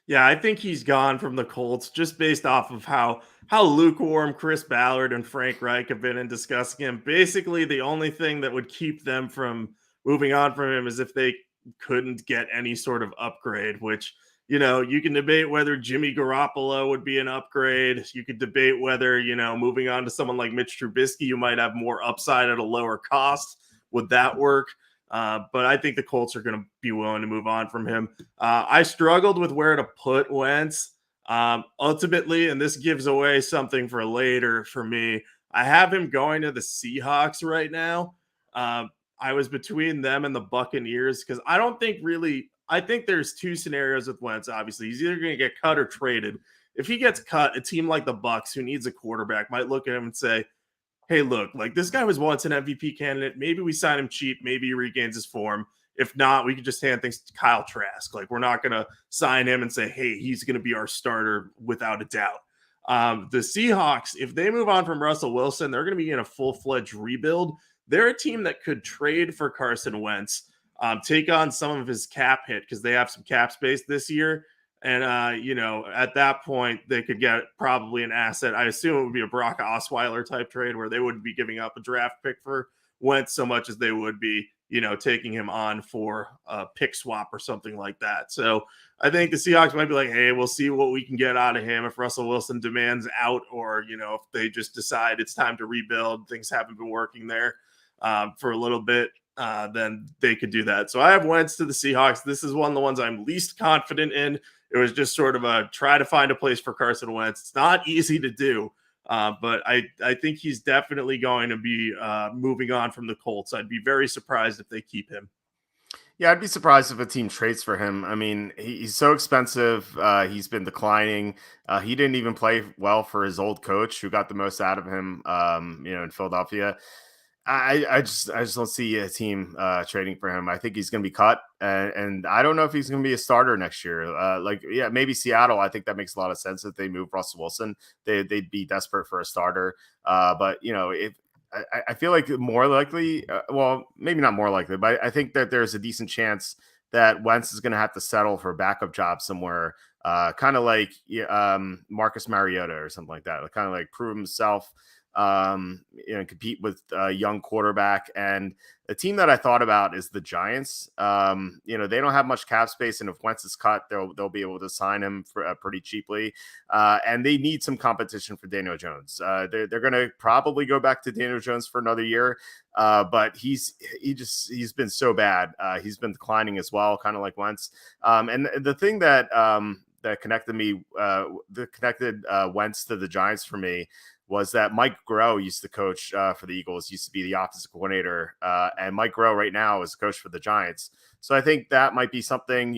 Yeah, I think he's gone from the Colts just based off of how lukewarm Chris Ballard and Frank Reich have been in discussing him. Basically, the only thing that would keep them from moving on from him is if they couldn't get any sort of upgrade, which, you can debate whether Jimmy Garoppolo would be an upgrade. You could debate whether, moving on to someone like Mitch Trubisky, you might have more upside at a lower cost. Would that work? But I think the Colts are going to be willing to move on from him. I struggled with where to put Wentz. Ultimately, and this gives away something for later for me, I have him going to the Seahawks right now. I was between them and the Buccaneers because I think there's two scenarios with Wentz. Obviously, he's either going to get cut or traded. If he gets cut, a team like the Bucs, who needs a quarterback, might look at him and say, hey, look, like this guy was once an MVP candidate. Maybe we sign him cheap. Maybe he regains his form. If not, we could just hand things to Kyle Trask. Like we're not going to sign him and say, hey, he's going to be our starter without a doubt. The Seahawks, if they move on from Russell Wilson, they're going to be in a full-fledged rebuild. They're a team that could trade for Carson Wentz. take on some of his cap hit because they have some cap space this year. And, at that point, they could get probably an asset. I assume it would be a Brock Osweiler type trade where they wouldn't be giving up a draft pick for Wentz so much as they would be, taking him on for a pick swap or something like that. So I think the Seahawks might be like, hey, we'll see what we can get out of him if Russell Wilson demands out, or, if they just decide it's time to rebuild, things haven't been working there for a little bit. Then they could do that. So I have Wentz to the Seahawks. This is one of the ones I'm least confident in. It was just sort of a try to find a place for Carson Wentz. It's not easy to do, but I think he's definitely going to be moving on from the Colts. I'd be very surprised if they keep him. Yeah, I'd be surprised if a team trades for him. I mean, he's so expensive. He's been declining. He didn't even play well for his old coach, who got the most out of him, in Philadelphia. I just don't see a team trading for him. I think he's going to be cut, and I don't know if he's going to be a starter next year. Maybe Seattle. I think that makes a lot of sense if they move Russell Wilson. They'd be desperate for a starter. But if I feel like more likely, maybe not more likely, but I think that there's a decent chance that Wentz is going to have to settle for a backup job somewhere, kind of like Marcus Mariota or something like that. Kind of like prove himself. Compete with a young quarterback. And the team that I thought about is the Giants. They don't have much cap space, and if Wentz is cut, they'll be able to sign him for pretty cheaply. And they need some competition for Daniel Jones. They're going to probably go back to Daniel Jones for another year, but he's been so bad. He's been declining as well, kind of like Wentz. And the thing that connected Wentz to the Giants for me was that Mike Groh used to coach for the Eagles, used to be the offensive coordinator. And Mike Groh right now is coach for the Giants. So I think that might be something,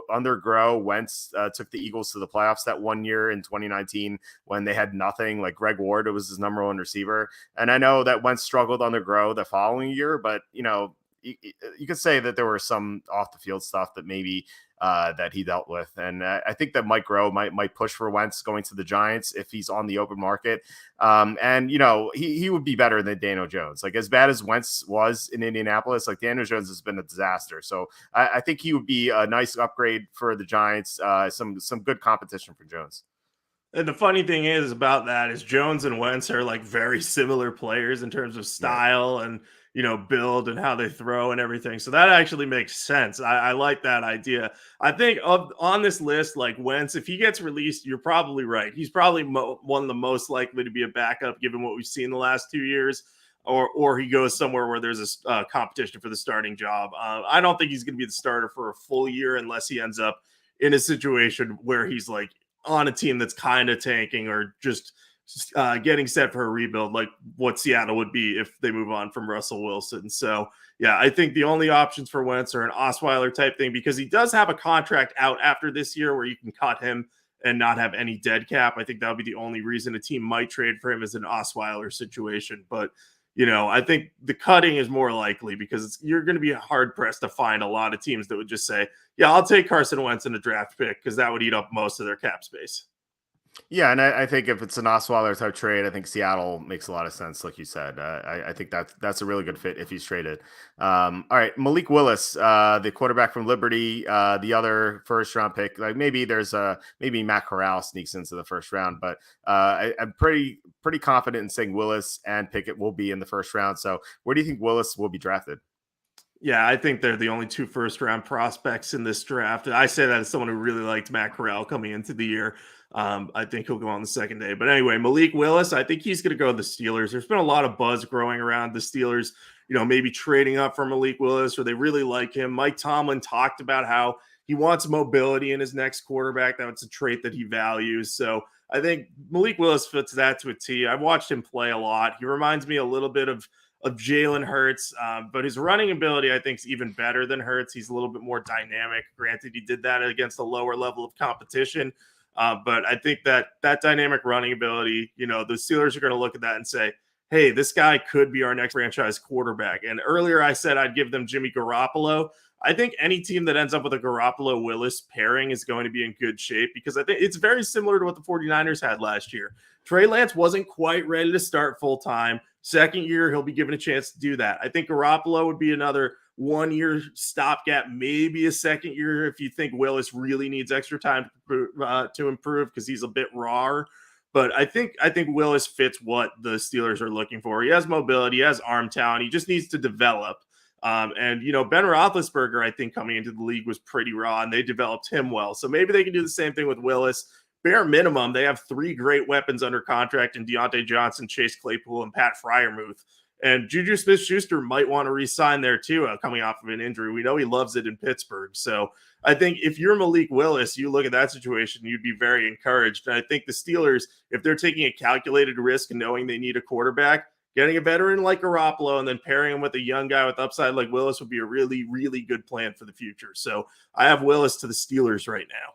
under Groh, Wentz took the Eagles to the playoffs that one year in 2019 when they had nothing. Like Greg Ward was his number one receiver. And I know that Wentz struggled under Groh the following year, but, you could say that there were some off the field stuff that maybe that he dealt with. And I think that Mike Groh might push for Wentz going to the Giants if he's on the open market. He would be better than Daniel Jones. Like, as bad as Wentz was in Indianapolis, like Daniel Jones has been a disaster. So I think he would be a nice upgrade for the Giants. Some good competition for Jones. And the funny thing is about that is Jones and Wentz are like very similar players in terms of style and, build and how they throw and everything. So that actually makes sense. I like that idea. I think on this list, like Wentz, if he gets released, you're probably right. He's probably one of the most likely to be a backup given what we've seen the last 2 years, or he goes somewhere where there's a competition for the starting job. I don't think he's going to be the starter for a full year unless he ends up in a situation where he's like on a team that's kind of tanking or just getting set for a rebuild, like what Seattle would be if they move on from Russell Wilson. So, yeah, I think the only options for Wentz are an Osweiler type thing because he does have a contract out after this year where you can cut him and not have any dead cap. I think that would be the only reason a team might trade for him is an Osweiler situation. But, I think the cutting is more likely because you're going to be hard pressed to find a lot of teams that would just say, yeah, I'll take Carson Wentz in a draft pick because that would eat up most of their cap space. Yeah, and I think if it's an Osweiler type trade, I think Seattle makes a lot of sense, like you said. I think that's a really good fit if he's traded. All right, Malik Willis, the quarterback from Liberty, the other first round pick. Like maybe maybe Matt Corral sneaks into the first round, but I'm pretty confident in saying Willis and Pickett will be in the first round. So where do you think Willis will be drafted? Yeah, I think they're the only 2 first-round prospects in this draft. And I say that as someone who really liked Matt Corral coming into the year. I think he'll go on the second day. But anyway, Malik Willis, I think he's going to go to the Steelers. There's been a lot of buzz growing around the Steelers, maybe trading up for Malik Willis, or they really like him. Mike Tomlin talked about how he wants mobility in his next quarterback. That's a trait that he values. So I think Malik Willis fits that to a T. I've watched him play a lot. He reminds me a little bit of Jalen Hurts, but his running ability, I think, is even better than Hurts. He's a little bit more dynamic. Granted, he did that against a lower level of competition, but I think that dynamic running ability, the Steelers are going to look at that and say, hey, this guy could be our next franchise quarterback. And earlier I said I'd give them Jimmy Garoppolo. I think any team that ends up with a Garoppolo-Willis pairing is going to be in good shape because I think it's very similar to what the 49ers had last year. Trey Lance wasn't quite ready to start full-time. Second year, he'll be given a chance to do that. I think Garoppolo would be another 1 year stopgap, maybe a second year if you think Willis really needs extra time to improve because he's a bit raw. But I think Willis fits what the Steelers are looking for. He has mobility, he has arm talent. He just needs to develop. And Ben Roethlisberger, I think coming into the league was pretty raw, and they developed him well. So maybe they can do the same thing with Willis. Bare minimum, they have 3 great weapons under contract in Deontay Johnson, Chase Claypool, and Pat Freiermuth. And Juju Smith-Schuster might want to re-sign there too, coming off of an injury. We know he loves it in Pittsburgh. So I think if you're Malik Willis, you look at that situation, you'd be very encouraged. And I think the Steelers, if they're taking a calculated risk and knowing they need a quarterback, getting a veteran like Garoppolo and then pairing him with a young guy with upside like Willis would be a really, really good plan for the future. So I have Willis to the Steelers right now.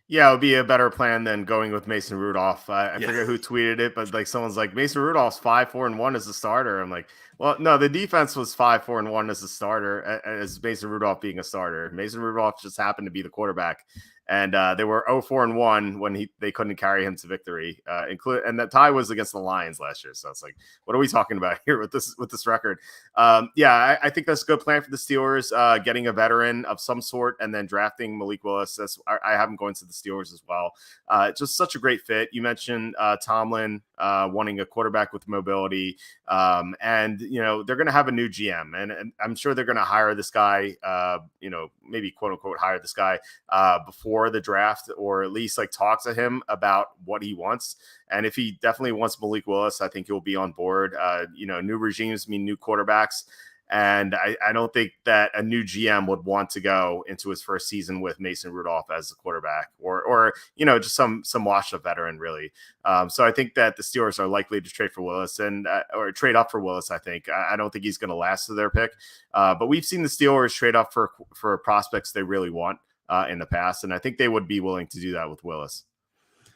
Yeah, it would be a better plan than going with Mason Rudolph. I forget who tweeted it, but like someone's like, Mason Rudolph's 5-4-1 as a starter. I'm like, well, no, the defense was 5-4-1 as a starter, as Mason Rudolph being a starter. Mason Rudolph just happened to be the quarterback. And they were 0-4-1 when they couldn't carry him to victory. And that tie was against the Lions last year. So it's like, what are we talking about here with this record? I think that's a good plan for the Steelers, getting a veteran of some sort and then drafting Malik Willis. I have him going to the Steelers as well. Just such a great fit. You mentioned Tomlin wanting a quarterback with mobility, and they're going to have a new GM, and I'm sure they're going to hire this guy. Maybe quote unquote hire this guy before the draft, or at least like talk to him about what he wants. And if he definitely wants Malik Willis, I think he'll be on board. New regimes mean new quarterbacks. And I don't think that a new GM would want to go into his first season with Mason Rudolph as a quarterback, or just some washed up veteran, really. So I think that the Steelers are likely to trade for Willis or trade up for Willis. I don't think he's going to last to their pick. But we've seen the Steelers trade up for prospects they really want in the past, and I think they would be willing to do that with Willis.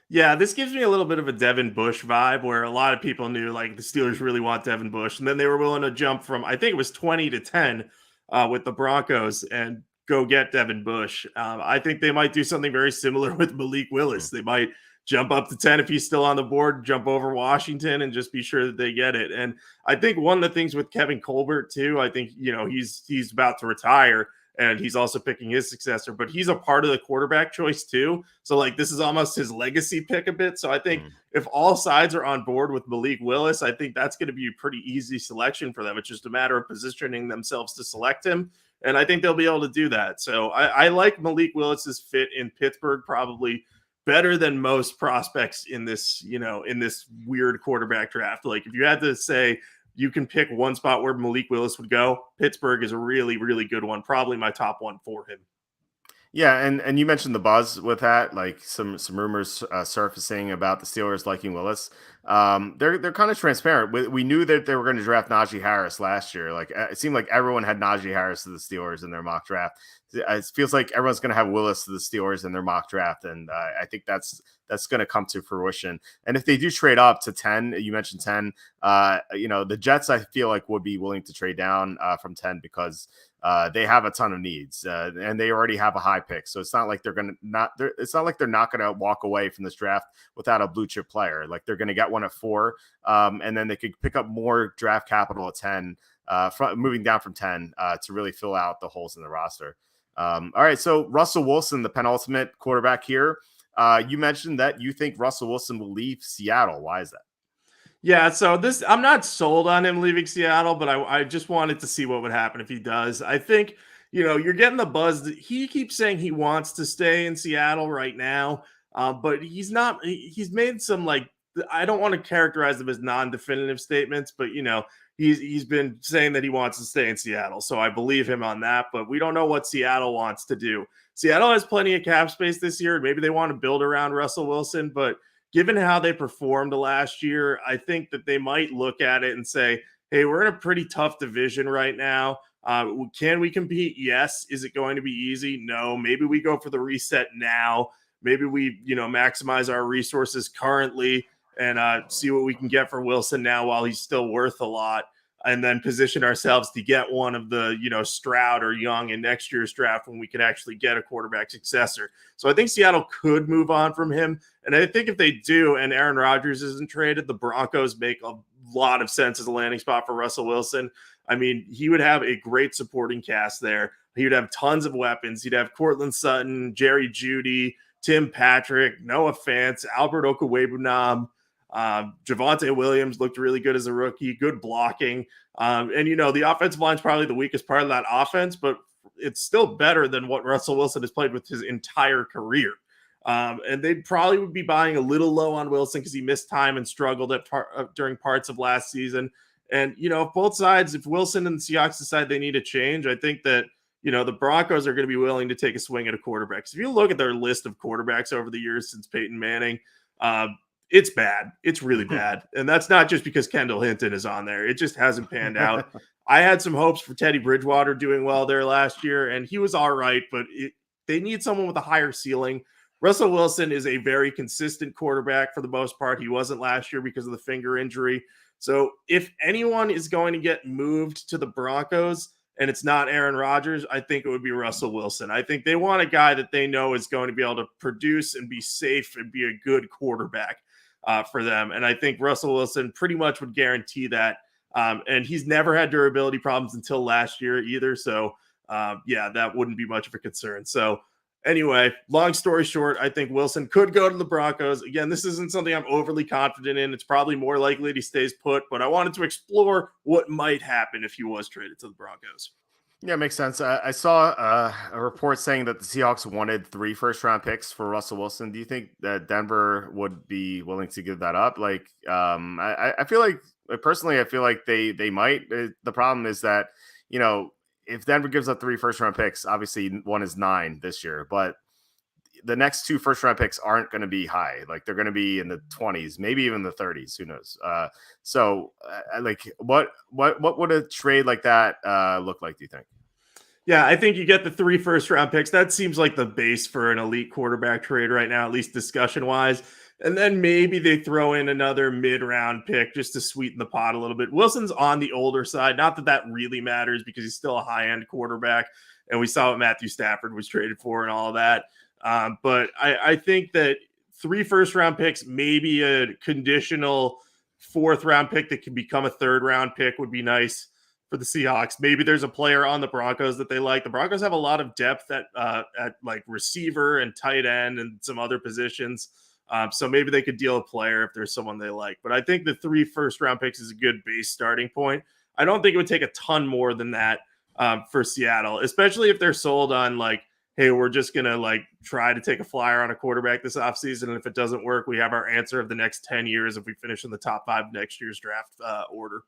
Yeah, this gives me a little bit of a Devin Bush vibe, where a lot of people knew like the Steelers really want Devin Bush, and then they were willing to jump from, I think it was 20-10 with the Broncos and go get Devin Bush. I think they might do something very similar with Malik Willis. They might jump up to 10 if he's still on the board, jump over Washington, and just be sure that they get it. And I think one of the things with Kevin Colbert too, I think he's about to retire, and he's also picking his successor, but he's a part of the quarterback choice too. So like this is almost his legacy pick a bit. So I think if all sides are on board with Malik Willis, I think that's going to be a pretty easy selection for them. It's just a matter of positioning themselves to select him. And I think they'll be able to do that. So I like Malik Willis's fit in Pittsburgh probably better than most prospects in this, in this weird quarterback draft. Like if you had to say, you can pick one spot where Malik Willis would go, Pittsburgh is a really, really good one. Probably my top one for him. Yeah, and you mentioned the buzz with that, like some rumors surfacing about the Steelers liking Willis. They're kind of transparent. We knew that they were going to draft Najee Harris last year. Like it seemed like everyone had Najee Harris to the Steelers in their mock draft. It feels like everyone's going to have Willis to the Steelers in their mock draft, and I think that's going to come to fruition. And if they do trade up to 10, you mentioned 10, the Jets I feel like would be willing to trade down from 10 because they have a ton of needs, and they already have a high pick. So it's not like they're not going to walk away from this draft without a blue chip player. Like they're going to get one at 4, and then they could pick up more draft capital at 10, moving down from 10 to really fill out the holes in the roster. All right, so Russell Wilson, the penultimate quarterback here. You mentioned that you think Russell Wilson will leave Seattle. Why is that? Yeah, so I'm not sold on him leaving Seattle, but I just wanted to see what would happen if he does. I think, you're getting the buzz that he keeps saying he wants to stay in Seattle right now, but he's not. He's made some, like, I don't want to characterize them as non-definitive statements, but, he's been saying that he wants to stay in Seattle. So I believe him on that, but we don't know what Seattle wants to do. Seattle has plenty of cap space this year. Maybe they want to build around Russell Wilson, but given how they performed last year, I think that they might look at it and say, hey, we're in a pretty tough division right now. Can we compete? Yes. Is it going to be easy? No. Maybe we go for the reset now. Maybe we, maximize our resources currently and see what we can get for Wilson now while he's still worth a lot, and then position ourselves to get one of the, Stroud or Young in next year's draft when we can actually get a quarterback successor. So I think Seattle could move on from him. And I think if they do and Aaron Rodgers isn't traded, the Broncos make a lot of sense as a landing spot for Russell Wilson. I mean, he would have a great supporting cast there. He would have tons of weapons. He'd have Cortland Sutton, Jerry Jeudy, Tim Patrick, Noah Fant, Albert Okwuegbunam. Javonte Williams looked really good as a rookie, good blocking. And, the offensive line is probably the weakest part of that offense, but it's still better than what Russell Wilson has played with his entire career. And they probably would be buying a little low on Wilson because he missed time and struggled during parts of last season. And, if both sides, if Wilson and the Seahawks decide they need a change, I think that, the Broncos are going to be willing to take a swing at a quarterback. So if you look at their list of quarterbacks over the years since Peyton Manning, it's bad. It's really bad. And that's not just because Kendall Hinton is on there. It just hasn't panned out. I had some hopes for Teddy Bridgewater doing well there last year, and he was all right, but they need someone with a higher ceiling. Russell Wilson is a very consistent quarterback for the most part. He wasn't last year because of the finger injury. So if anyone is going to get moved to the Broncos and it's not Aaron Rodgers, I think it would be Russell Wilson. I think they want a guy that they know is going to be able to produce and be safe and be a good quarterback for them. And I think Russell Wilson pretty much would guarantee that. And he's never had durability problems until last year either. So, that wouldn't be much of a concern. So, anyway, long story short, I think Wilson could go to the Broncos. Again, this isn't something I'm overly confident in. It's probably more likely that he stays put, but I wanted to explore what might happen if he was traded to the Broncos. Yeah, makes sense. I saw a report saying that the Seahawks wanted 3 first-round picks for Russell Wilson. Do you think that Denver would be willing to give that up? Like, I feel like personally, I feel like they might. The problem is that if Denver gives up 3 first-round picks, obviously one is 9 this year, but the next 2 first-round picks aren't going to be high. Like they're going to be in the 20s, maybe even the 30s. Who knows? Like what would a trade like that look like? Do you think? Yeah, I think you get the 3 first-round picks. That seems like the base for an elite quarterback trade right now, at least discussion-wise. And then maybe they throw in another mid-round pick just to sweeten the pot a little bit. Wilson's on the older side. Not that that really matters because he's still a high-end quarterback. And we saw what Matthew Stafford was traded for and all of that. But I think that 3 first-round picks, maybe a conditional 4th-round pick that can become a 3rd-round pick would be nice for the Seahawks. Maybe there's a player on the Broncos that they like. The Broncos have a lot of depth at like receiver and tight end and some other positions. So maybe they could deal a player if there's someone they like. But I think the 3 first-round picks is a good base starting point. I don't think it would take a ton more than that for Seattle, especially if they're sold on like, hey, we're just going to like try to take a flyer on a quarterback this offseason. And if it doesn't work, we have our answer of the next 10 years if we finish in the top 5 next year's draft order.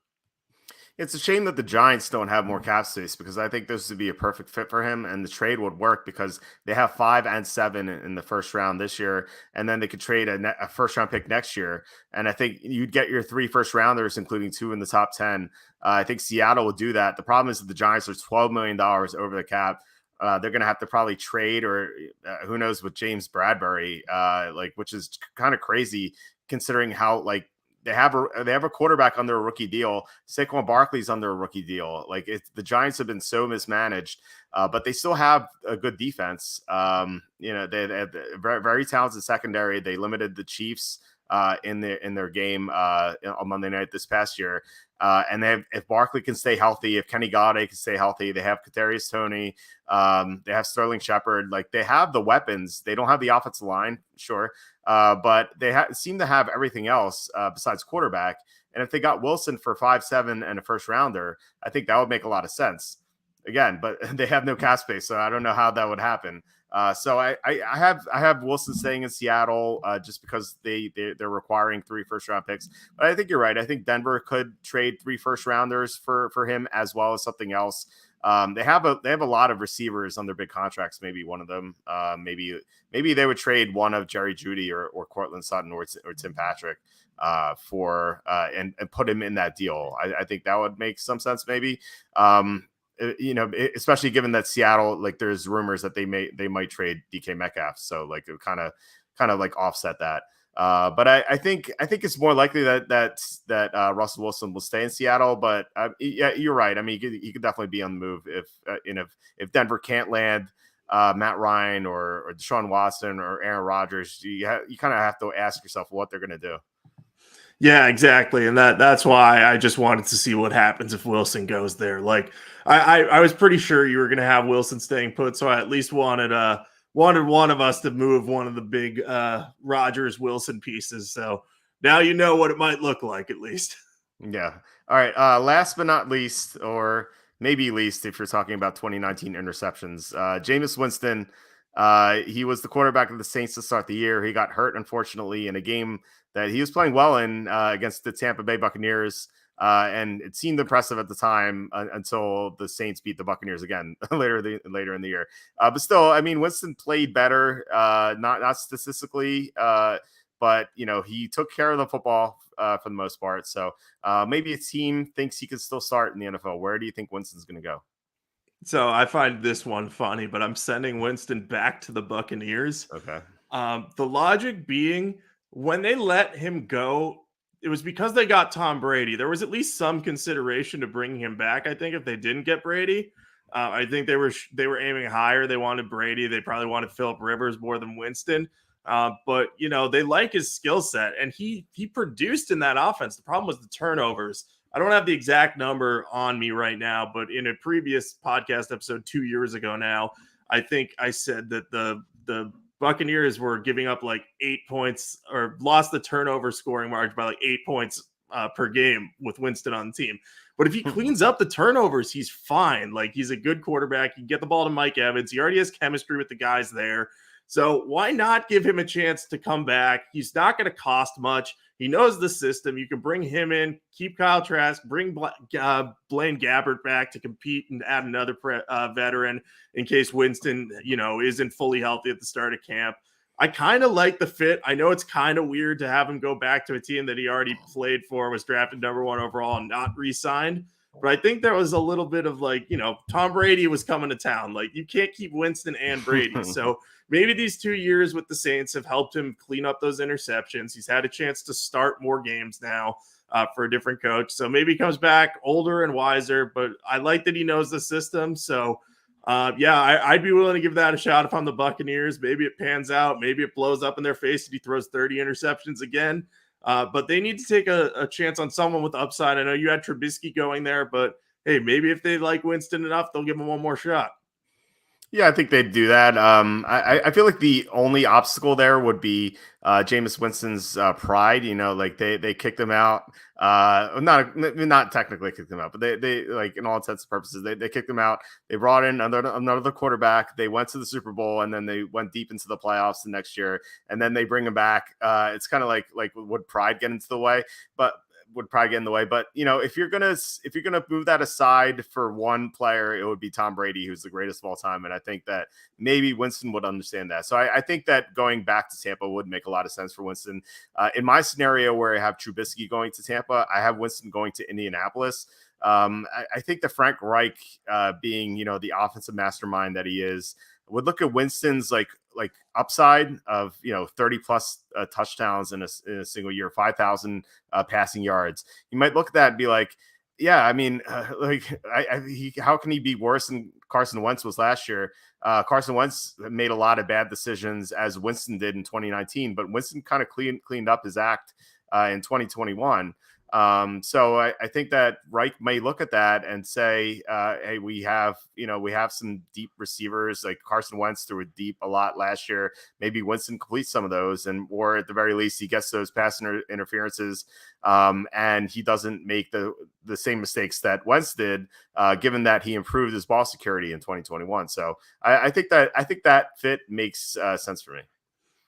It's a shame that the Giants don't have more cap space because I think this would be a perfect fit for him and the trade would work because they have 5 and 7 in the first round this year. And then they could trade a first round pick next year. And I think you'd get your 3 first rounders, including 2 in the top 10. I think Seattle would do that. The problem is that the Giants are $12 million over the cap. They're going to have to probably trade or who knows with James Bradbury, which is kind of crazy considering how they have a quarterback under a rookie deal. Saquon Barkley's under a rookie deal. The Giants have been so mismanaged, but they still have a good defense. They have a very, very talented secondary. They limited the Chiefs in their game on Monday night this past year. And if Barkley can stay healthy, if Kenny Golladay can stay healthy, they have Kadarius Toney, they have Sterling Shepard. They have the weapons. They don't have the offensive line, sure, but they seem to have everything else besides quarterback. And if they got Wilson for 5-7 and a first rounder, I think that would make a lot of sense. Again, but they have no cap space, so I don't know how that would happen. So I have Wilson staying in Seattle just because they're requiring 3 first round picks. But I think you're right. I think Denver could trade 3 first rounders for him as well as something else. They have a lot of receivers on their big contracts. Maybe one of them. Maybe they would trade one of Jerry Jeudy or Cortland Sutton or Tim Patrick for and put him in that deal. I think that would make some sense. Maybe. Especially given that Seattle, there's rumors that they might trade DK Metcalf, so it would kind of offset that. But I think it's more likely that Russell Wilson will stay in Seattle. But yeah, you're right. I mean, he could definitely be on the move if Denver can't land Matt Ryan or Deshaun Watson or Aaron Rodgers. You kind of have to ask yourself what they're going to do. Yeah, exactly. And that's why I just wanted to see what happens if Wilson goes there. Like I was pretty sure you were gonna have Wilson staying put, so I at least wanted one of us to move one of the big Rodgers Wilson pieces. So now you know what it might look like at least. Yeah. All right. Last but not least, or maybe least, if you're talking about 2019 interceptions, Jameis Winston. He was the quarterback of the Saints to start the year. He got hurt, unfortunately, in a game that he was playing well in against the Tampa Bay Buccaneers. And it seemed impressive at the time until the Saints beat the Buccaneers again later in the year. But still, I mean, Winston played better, not statistically, but he took care of the football for the most part. So maybe a team thinks he could still start in the NFL. Where do you think Winston's going to go? So I find this one funny, but I'm sending Winston back to the Buccaneers. Okay. The logic being when they let him go, it was because they got Tom Brady. There was at least some consideration to bringing him back. I think if they didn't get Brady, I think they were aiming higher. They wanted Brady. They probably wanted Philip Rivers more than Winston. But they like his skill set, and he produced in that offense. The problem was the turnovers. I don't have the exact number on me right now, but in a previous podcast episode 2 years ago now, I think I said that the Buccaneers were giving up like 8 points or lost the turnover scoring margin by like 8 points per game with Winston on the team. But if he cleans up the turnovers, he's fine. Like he's a good quarterback. You get the ball to Mike Evans. He already has chemistry with the guys there. So why not give him a chance to come back? He's not going to cost much. He knows the system. You can bring him in, keep Kyle Trask, bring Blaine Gabbert back to compete and add another veteran in case Winston, isn't fully healthy at the start of camp. I kind of like the fit. I know it's kind of weird to have him go back to a team that he already played for, was drafted number 1 overall and not re-signed. But I think there was a little bit of Tom Brady was coming to town. Like you can't keep Winston and Brady. So maybe these 2 years with the Saints have helped him clean up those interceptions. He's had a chance to start more games now for a different coach. So maybe he comes back older and wiser, but I like that he knows the system. So I'd be willing to give that a shot if I'm the Buccaneers. Maybe it pans out. Maybe it blows up in their face and he throws 30 interceptions again. But they need to take a chance on someone with upside. I know you had Trubisky going there, but hey, maybe if they like Winston enough, they'll give him one more shot. Yeah, I think they'd do that. I feel like the only obstacle there would be Jameis Winston's pride. Like they kicked him out. Not technically kicked him out, but they like in all intents and purposes they kicked him out. They brought in another quarterback. They went to the Super Bowl and then they went deep into the playoffs the next year. And then they bring him back. It's kind of like would pride get into the way? But would probably get in the way. But if you're gonna move that aside for one player, it would be Tom Brady, who's the greatest of all time. And I think that maybe Winston would understand that. So I think that going back to Tampa would make a lot of sense for Winston. In my scenario where I have Trubisky going to Tampa, I have Winston going to Indianapolis. I think that Frank Reich, being the offensive mastermind that he is, would look at Winston's like upside of 30 plus touchdowns in a single year, 5,000 passing yards. You might look at that and be like, yeah, I mean, how can he be worse than Carson Wentz was last year? Carson Wentz made a lot of bad decisions as Winston did in 2019, but Winston kind of cleaned up his act in 2021. So I think that Reich may look at that and say, hey, we have some deep receivers. Like Carson Wentz threw it deep a lot last year. Maybe Winston completes some of those, or at the very least, he gets those pass interferences, and he doesn't make the same mistakes that Wentz did, given that he improved his ball security in 2021. So I think that fit makes sense for me.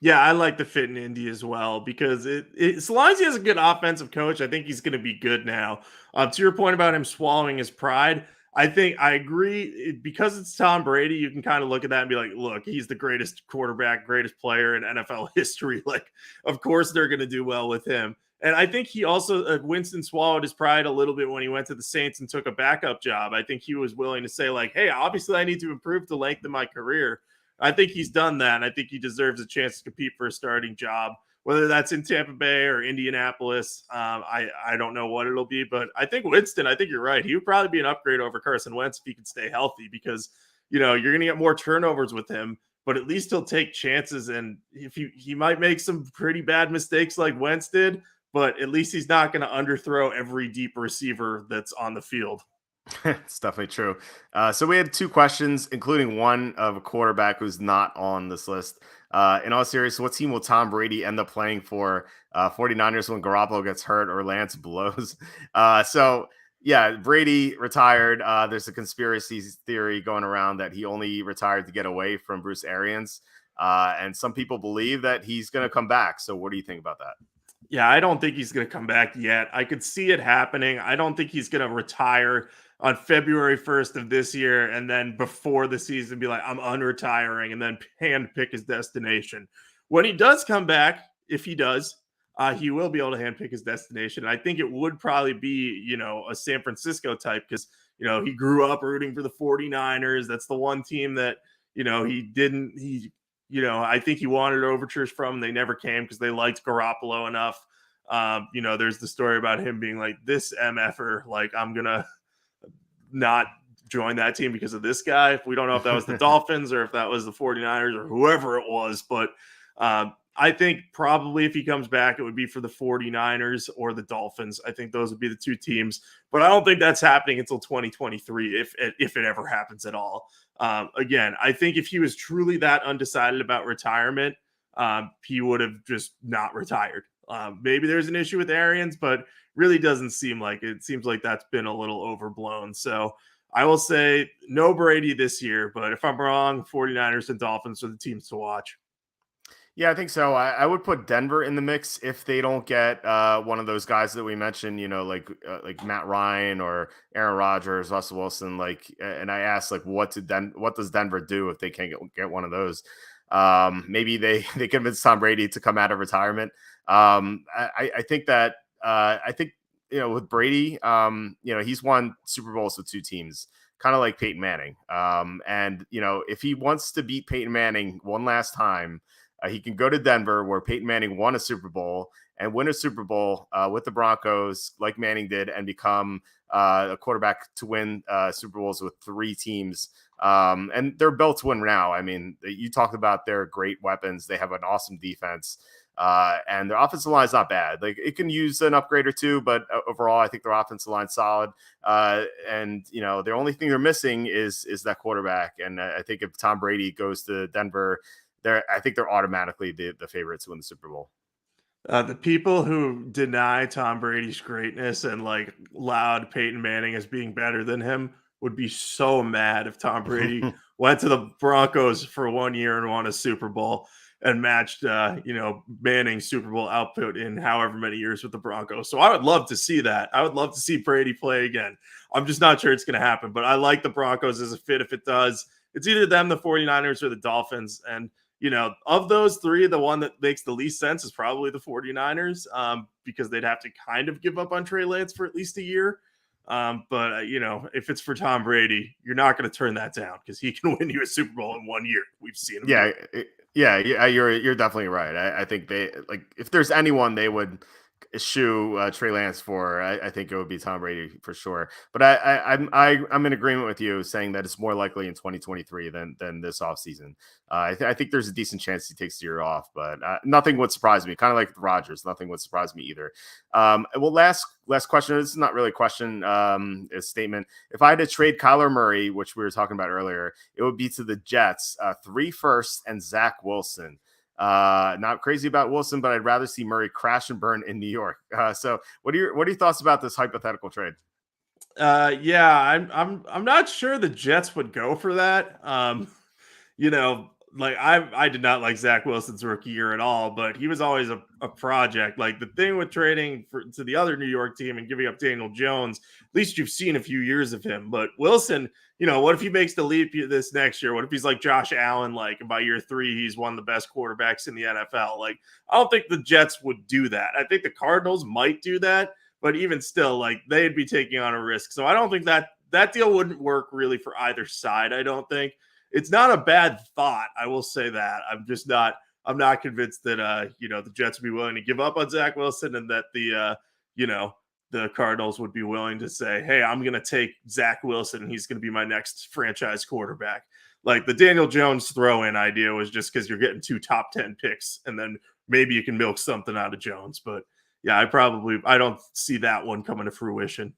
Yeah, I like the fit in Indy as well because as long as he has a good offensive coach, I think he's going to be good now. To your point about him swallowing his pride, I think I agree because it's Tom Brady. You can kind of look at that and be like, look, he's the greatest quarterback, greatest player in NFL history. Like, of course they're going to do well with him. And I think he also, Winston swallowed his pride a little bit when he went to the Saints and took a backup job. I think he was willing to say like, hey, obviously I need to improve to lengthen my career. I think he's done that, and I think he deserves a chance to compete for a starting job, whether that's in Tampa Bay or Indianapolis. I don't know what it'll be, but I think Winston, I think you're right. He would probably be an upgrade over Carson Wentz if he could stay healthy because, you're going to get more turnovers with him, but at least he'll take chances, and if he might make some pretty bad mistakes like Wentz did, but at least he's not going to underthrow every deep receiver that's on the field. It's definitely true. So we had two questions, including one of a quarterback who's not on this list. In all seriousness, what team will Tom Brady end up playing for? 49ers when Garoppolo gets hurt or Lance blows. Yeah, Brady retired. There's a conspiracy theory going around that he only retired to get away from Bruce Arians. And some people believe that he's going to come back. So what do you think about that? Yeah, I don't think he's going to come back yet. I could see it happening. I don't think he's going to retire on February 1st of this year and then before the season be like, I'm unretiring and then hand pick his destination. When he does come back, if he does, he will be able to hand pick his destination. And I think it would probably be, a San Francisco type because, he grew up rooting for the 49ers. That's the one team that, I think he wanted overtures from. They never came because they liked Garoppolo enough. There's the story about him being like, this MFer, like, I'm going to not join that team because of this guy. We don't know if that was the Dolphins or if that was the 49ers or whoever it was. But I think probably if he comes back, it would be for the 49ers or the Dolphins. I think those would be the two teams. But I don't think that's happening until 2023, if it ever happens at all. Again, I think if he was truly that undecided about retirement, he would have just not retired. Maybe there's an issue with Arians, but really doesn't seem like it. It seems like that's been a little overblown. So I will say no Brady this year, but if I'm wrong, 49ers and Dolphins are the teams to watch. Yeah, I think so. I would put Denver in the mix if they don't get one of those guys that we mentioned, like Matt Ryan or Aaron Rodgers, Russell Wilson. And I asked, what does Denver do if they can't get one of those? Maybe they convince Tom Brady to come out of retirement. I think that with Brady, he's won Super Bowls with two teams, kind of like Peyton Manning. And if he wants to beat Peyton Manning one last time, he can go to Denver, where Peyton Manning won a Super Bowl, and win a Super Bowl with the Broncos, like Manning did, and become a quarterback to win Super Bowls with three teams. And they're built to win now. I mean, you talked about their great weapons. They have an awesome defense. And their offensive line is not bad. Like, it can use an upgrade or two, but overall, I think their offensive line's solid. And the only thing they're missing is that quarterback. And I think if Tom Brady goes to Denver, I think they're automatically the favorites to win the Super Bowl. The people who deny Tom Brady's greatness and laud Peyton Manning as being better than him would be so mad if Tom Brady went to the Broncos for 1 year and won a Super Bowl and matched, Manning's Super Bowl output in however many years with the Broncos. So I would love to see that. I would love to see Brady play again. I'm just not sure it's going to happen, but I like the Broncos as a fit if it does. It's either them, the 49ers, or the Dolphins. And, of those three, the one that makes the least sense is probably the 49ers because they'd have to kind of give up on Trey Lance for at least a year. But if it's for Tom Brady, you're not going to turn that down because he can win you a Super Bowl in 1 year. We've seen him. Yeah, you're definitely right. I think they, if there's anyone they would eschew Trey Lance for, I think it would be Tom Brady for sure. But I'm in agreement with you saying that it's more likely in 2023 than this offseason. I think there's a decent chance he takes the year off, but nothing would surprise me. Kind of like Rodgers, nothing would surprise me either. Well, last question. This is not really a question, a statement. If I had to trade Kyler Murray, which we were talking about earlier, it would be to the Jets, 3 firsts and Zach Wilson. Not crazy about Wilson, but I'd rather see Murray crash and burn in New York. So what are your thoughts about this hypothetical trade? I'm not sure the Jets would go for that. I did not like Zach Wilson's rookie year at all, but he was always a project. Like, the thing with trading to the other New York team and giving up Daniel Jones, at least you've seen a few years of him. But Wilson, what if he makes the leap this next year? What if he's like Josh Allen? Like, by year 3, he's one of the best quarterbacks in the NFL. Like, I don't think the Jets would do that. I think the Cardinals might do that, but even still, they'd be taking on a risk. So I don't think that deal wouldn't work really for either side. I don't think. It's not a bad thought. I will say that. I'm not convinced that, the Jets would be willing to give up on Zach Wilson and that the Cardinals would be willing to say, hey, I'm going to take Zach Wilson and he's going to be my next franchise quarterback. Like, the Daniel Jones throw-in idea was just because you're getting 2 top 10 picks and then maybe you can milk something out of Jones. But yeah, I don't see that one coming to fruition.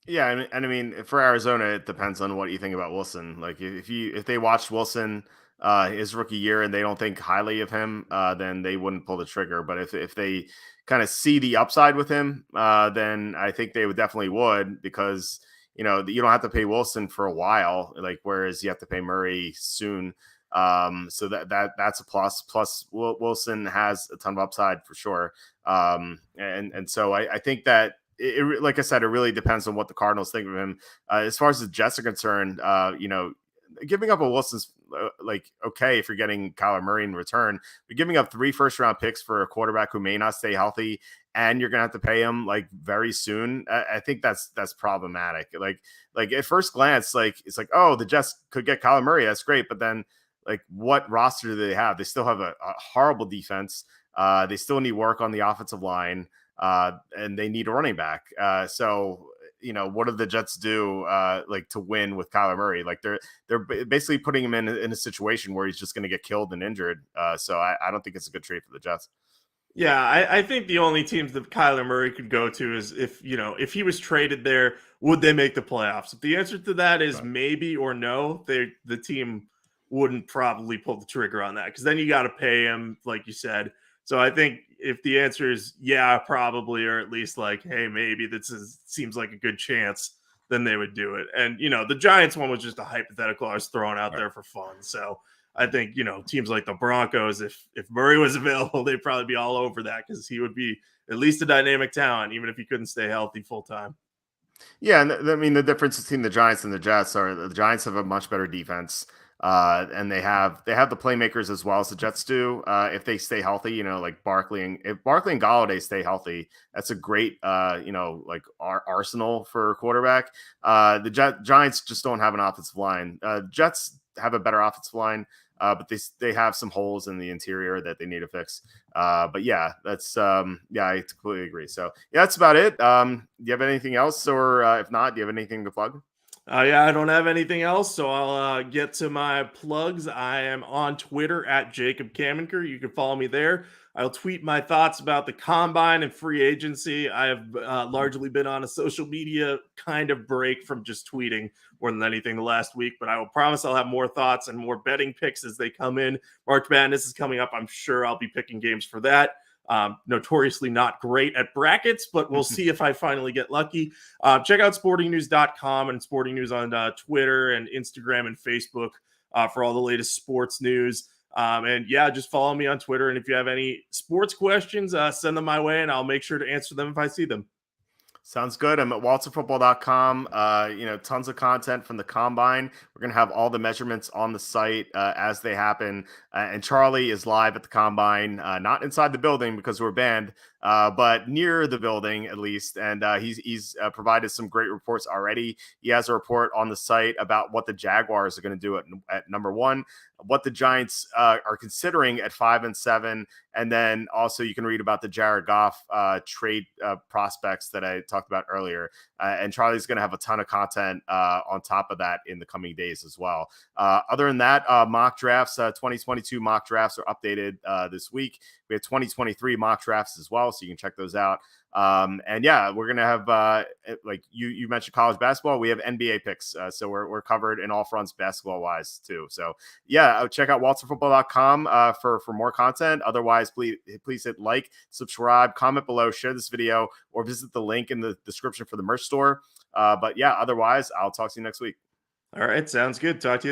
Yeah, and I mean, for Arizona, it depends on what you think about Wilson. Like, if they watched Wilson his rookie year and they don't think highly of him, then they wouldn't pull the trigger. But if they kind of see the upside with him, then I think they would definitely would, because you don't have to pay Wilson for a while, like whereas you have to pay Murray soon. So that's a plus. Plus, Wilson has a ton of upside for sure. And so I think that like I said, it really depends on what the Cardinals think of him. As far as the Jets are concerned, giving up a Wilson's like okay if you're getting Kyler Murray in return, but giving up 3 first-round picks for a quarterback who may not stay healthy, and you're gonna have to pay him like very soon. I think that's problematic. Like at first glance, like it's like, oh, the Jets could get Kyler Murray, that's great, but then like what roster do they have? They still have a horrible defense. They still need work on the offensive line. And they need a running back. So what do the Jets do like to win with Kyler Murray? Like they're basically putting him in a situation where he's just going to get killed and injured. So I don't think it's a good trade for the Jets. Yeah, I think the only teams that Kyler Murray could go to is if he was traded there, would they make the playoffs? If the answer to that is maybe or no, the team wouldn't probably pull the trigger on that, because then you got to pay him, like you said. So I think if the answer is yeah, probably, or at least like, hey, maybe seems like a good chance, then they would do it. And the Giants one was just a hypothetical I was throwing out there for fun. So I think teams like the Broncos, if Murray was available, they'd probably be all over that, because he would be at least a dynamic talent, even if he couldn't stay healthy full time. Yeah, and I mean the difference between the Giants and the Jets are the Giants have a much better defense, and they have the playmakers as well as the Jets do. If they stay healthy, like if Barkley and Galladay stay healthy, that's a great like arsenal for a quarterback. The Giants just don't have an offensive line. Jets have a better offensive line. But they have some holes in the interior that they need to fix. But yeah, that's yeah, I completely agree. So yeah, that's about it. Do you have anything else, or if not, do you have anything to plug? Yeah, I don't have anything else, so I'll get to my plugs. I am on Twitter at Jacob Kamenker. You can follow me there. I'll tweet my thoughts about the combine and free agency. I have largely been on a social media kind of break from just tweeting more than anything the last week, but I will promise I'll have more thoughts and more betting picks as they come in. March Madness is coming up. I'm sure I'll be picking games for that. Notoriously not great at brackets, but we'll see if I finally get lucky. Check out sportingnews.com and Sporting News on Twitter and Instagram and Facebook for all the latest sports news. And yeah, just follow me on Twitter. And if you have any sports questions, send them my way and I'll make sure to answer them if I see them. Sounds good. I'm at walterfootball.com. Tons of content from the combine. We're going to have all the measurements on the site as they happen. And Charlie is live at the combine, not inside the building because we're banned, but near the building at least. And he's provided some great reports already. He has a report on the site about what the Jaguars are going to do at number 1, what the Giants are considering at 5-7. And then also you can read about the Jared Goff trade prospects that I talked about earlier. And Charlie's going to have a ton of content on top of that in the coming days as well. Other than that, mock drafts, 2022 mock drafts are updated this week. We have 2023 mock drafts as well, so you can check those out. And yeah, we're going to have, like you mentioned college basketball. We have NBA picks. So we're covered in all fronts basketball wise too. So yeah, check out walterfootball.com for more content. Otherwise, please hit like, subscribe, comment below, share this video, or visit the link in the description for the merch store. But yeah, otherwise I'll talk to you next week. All right. Sounds good. Talk to you then.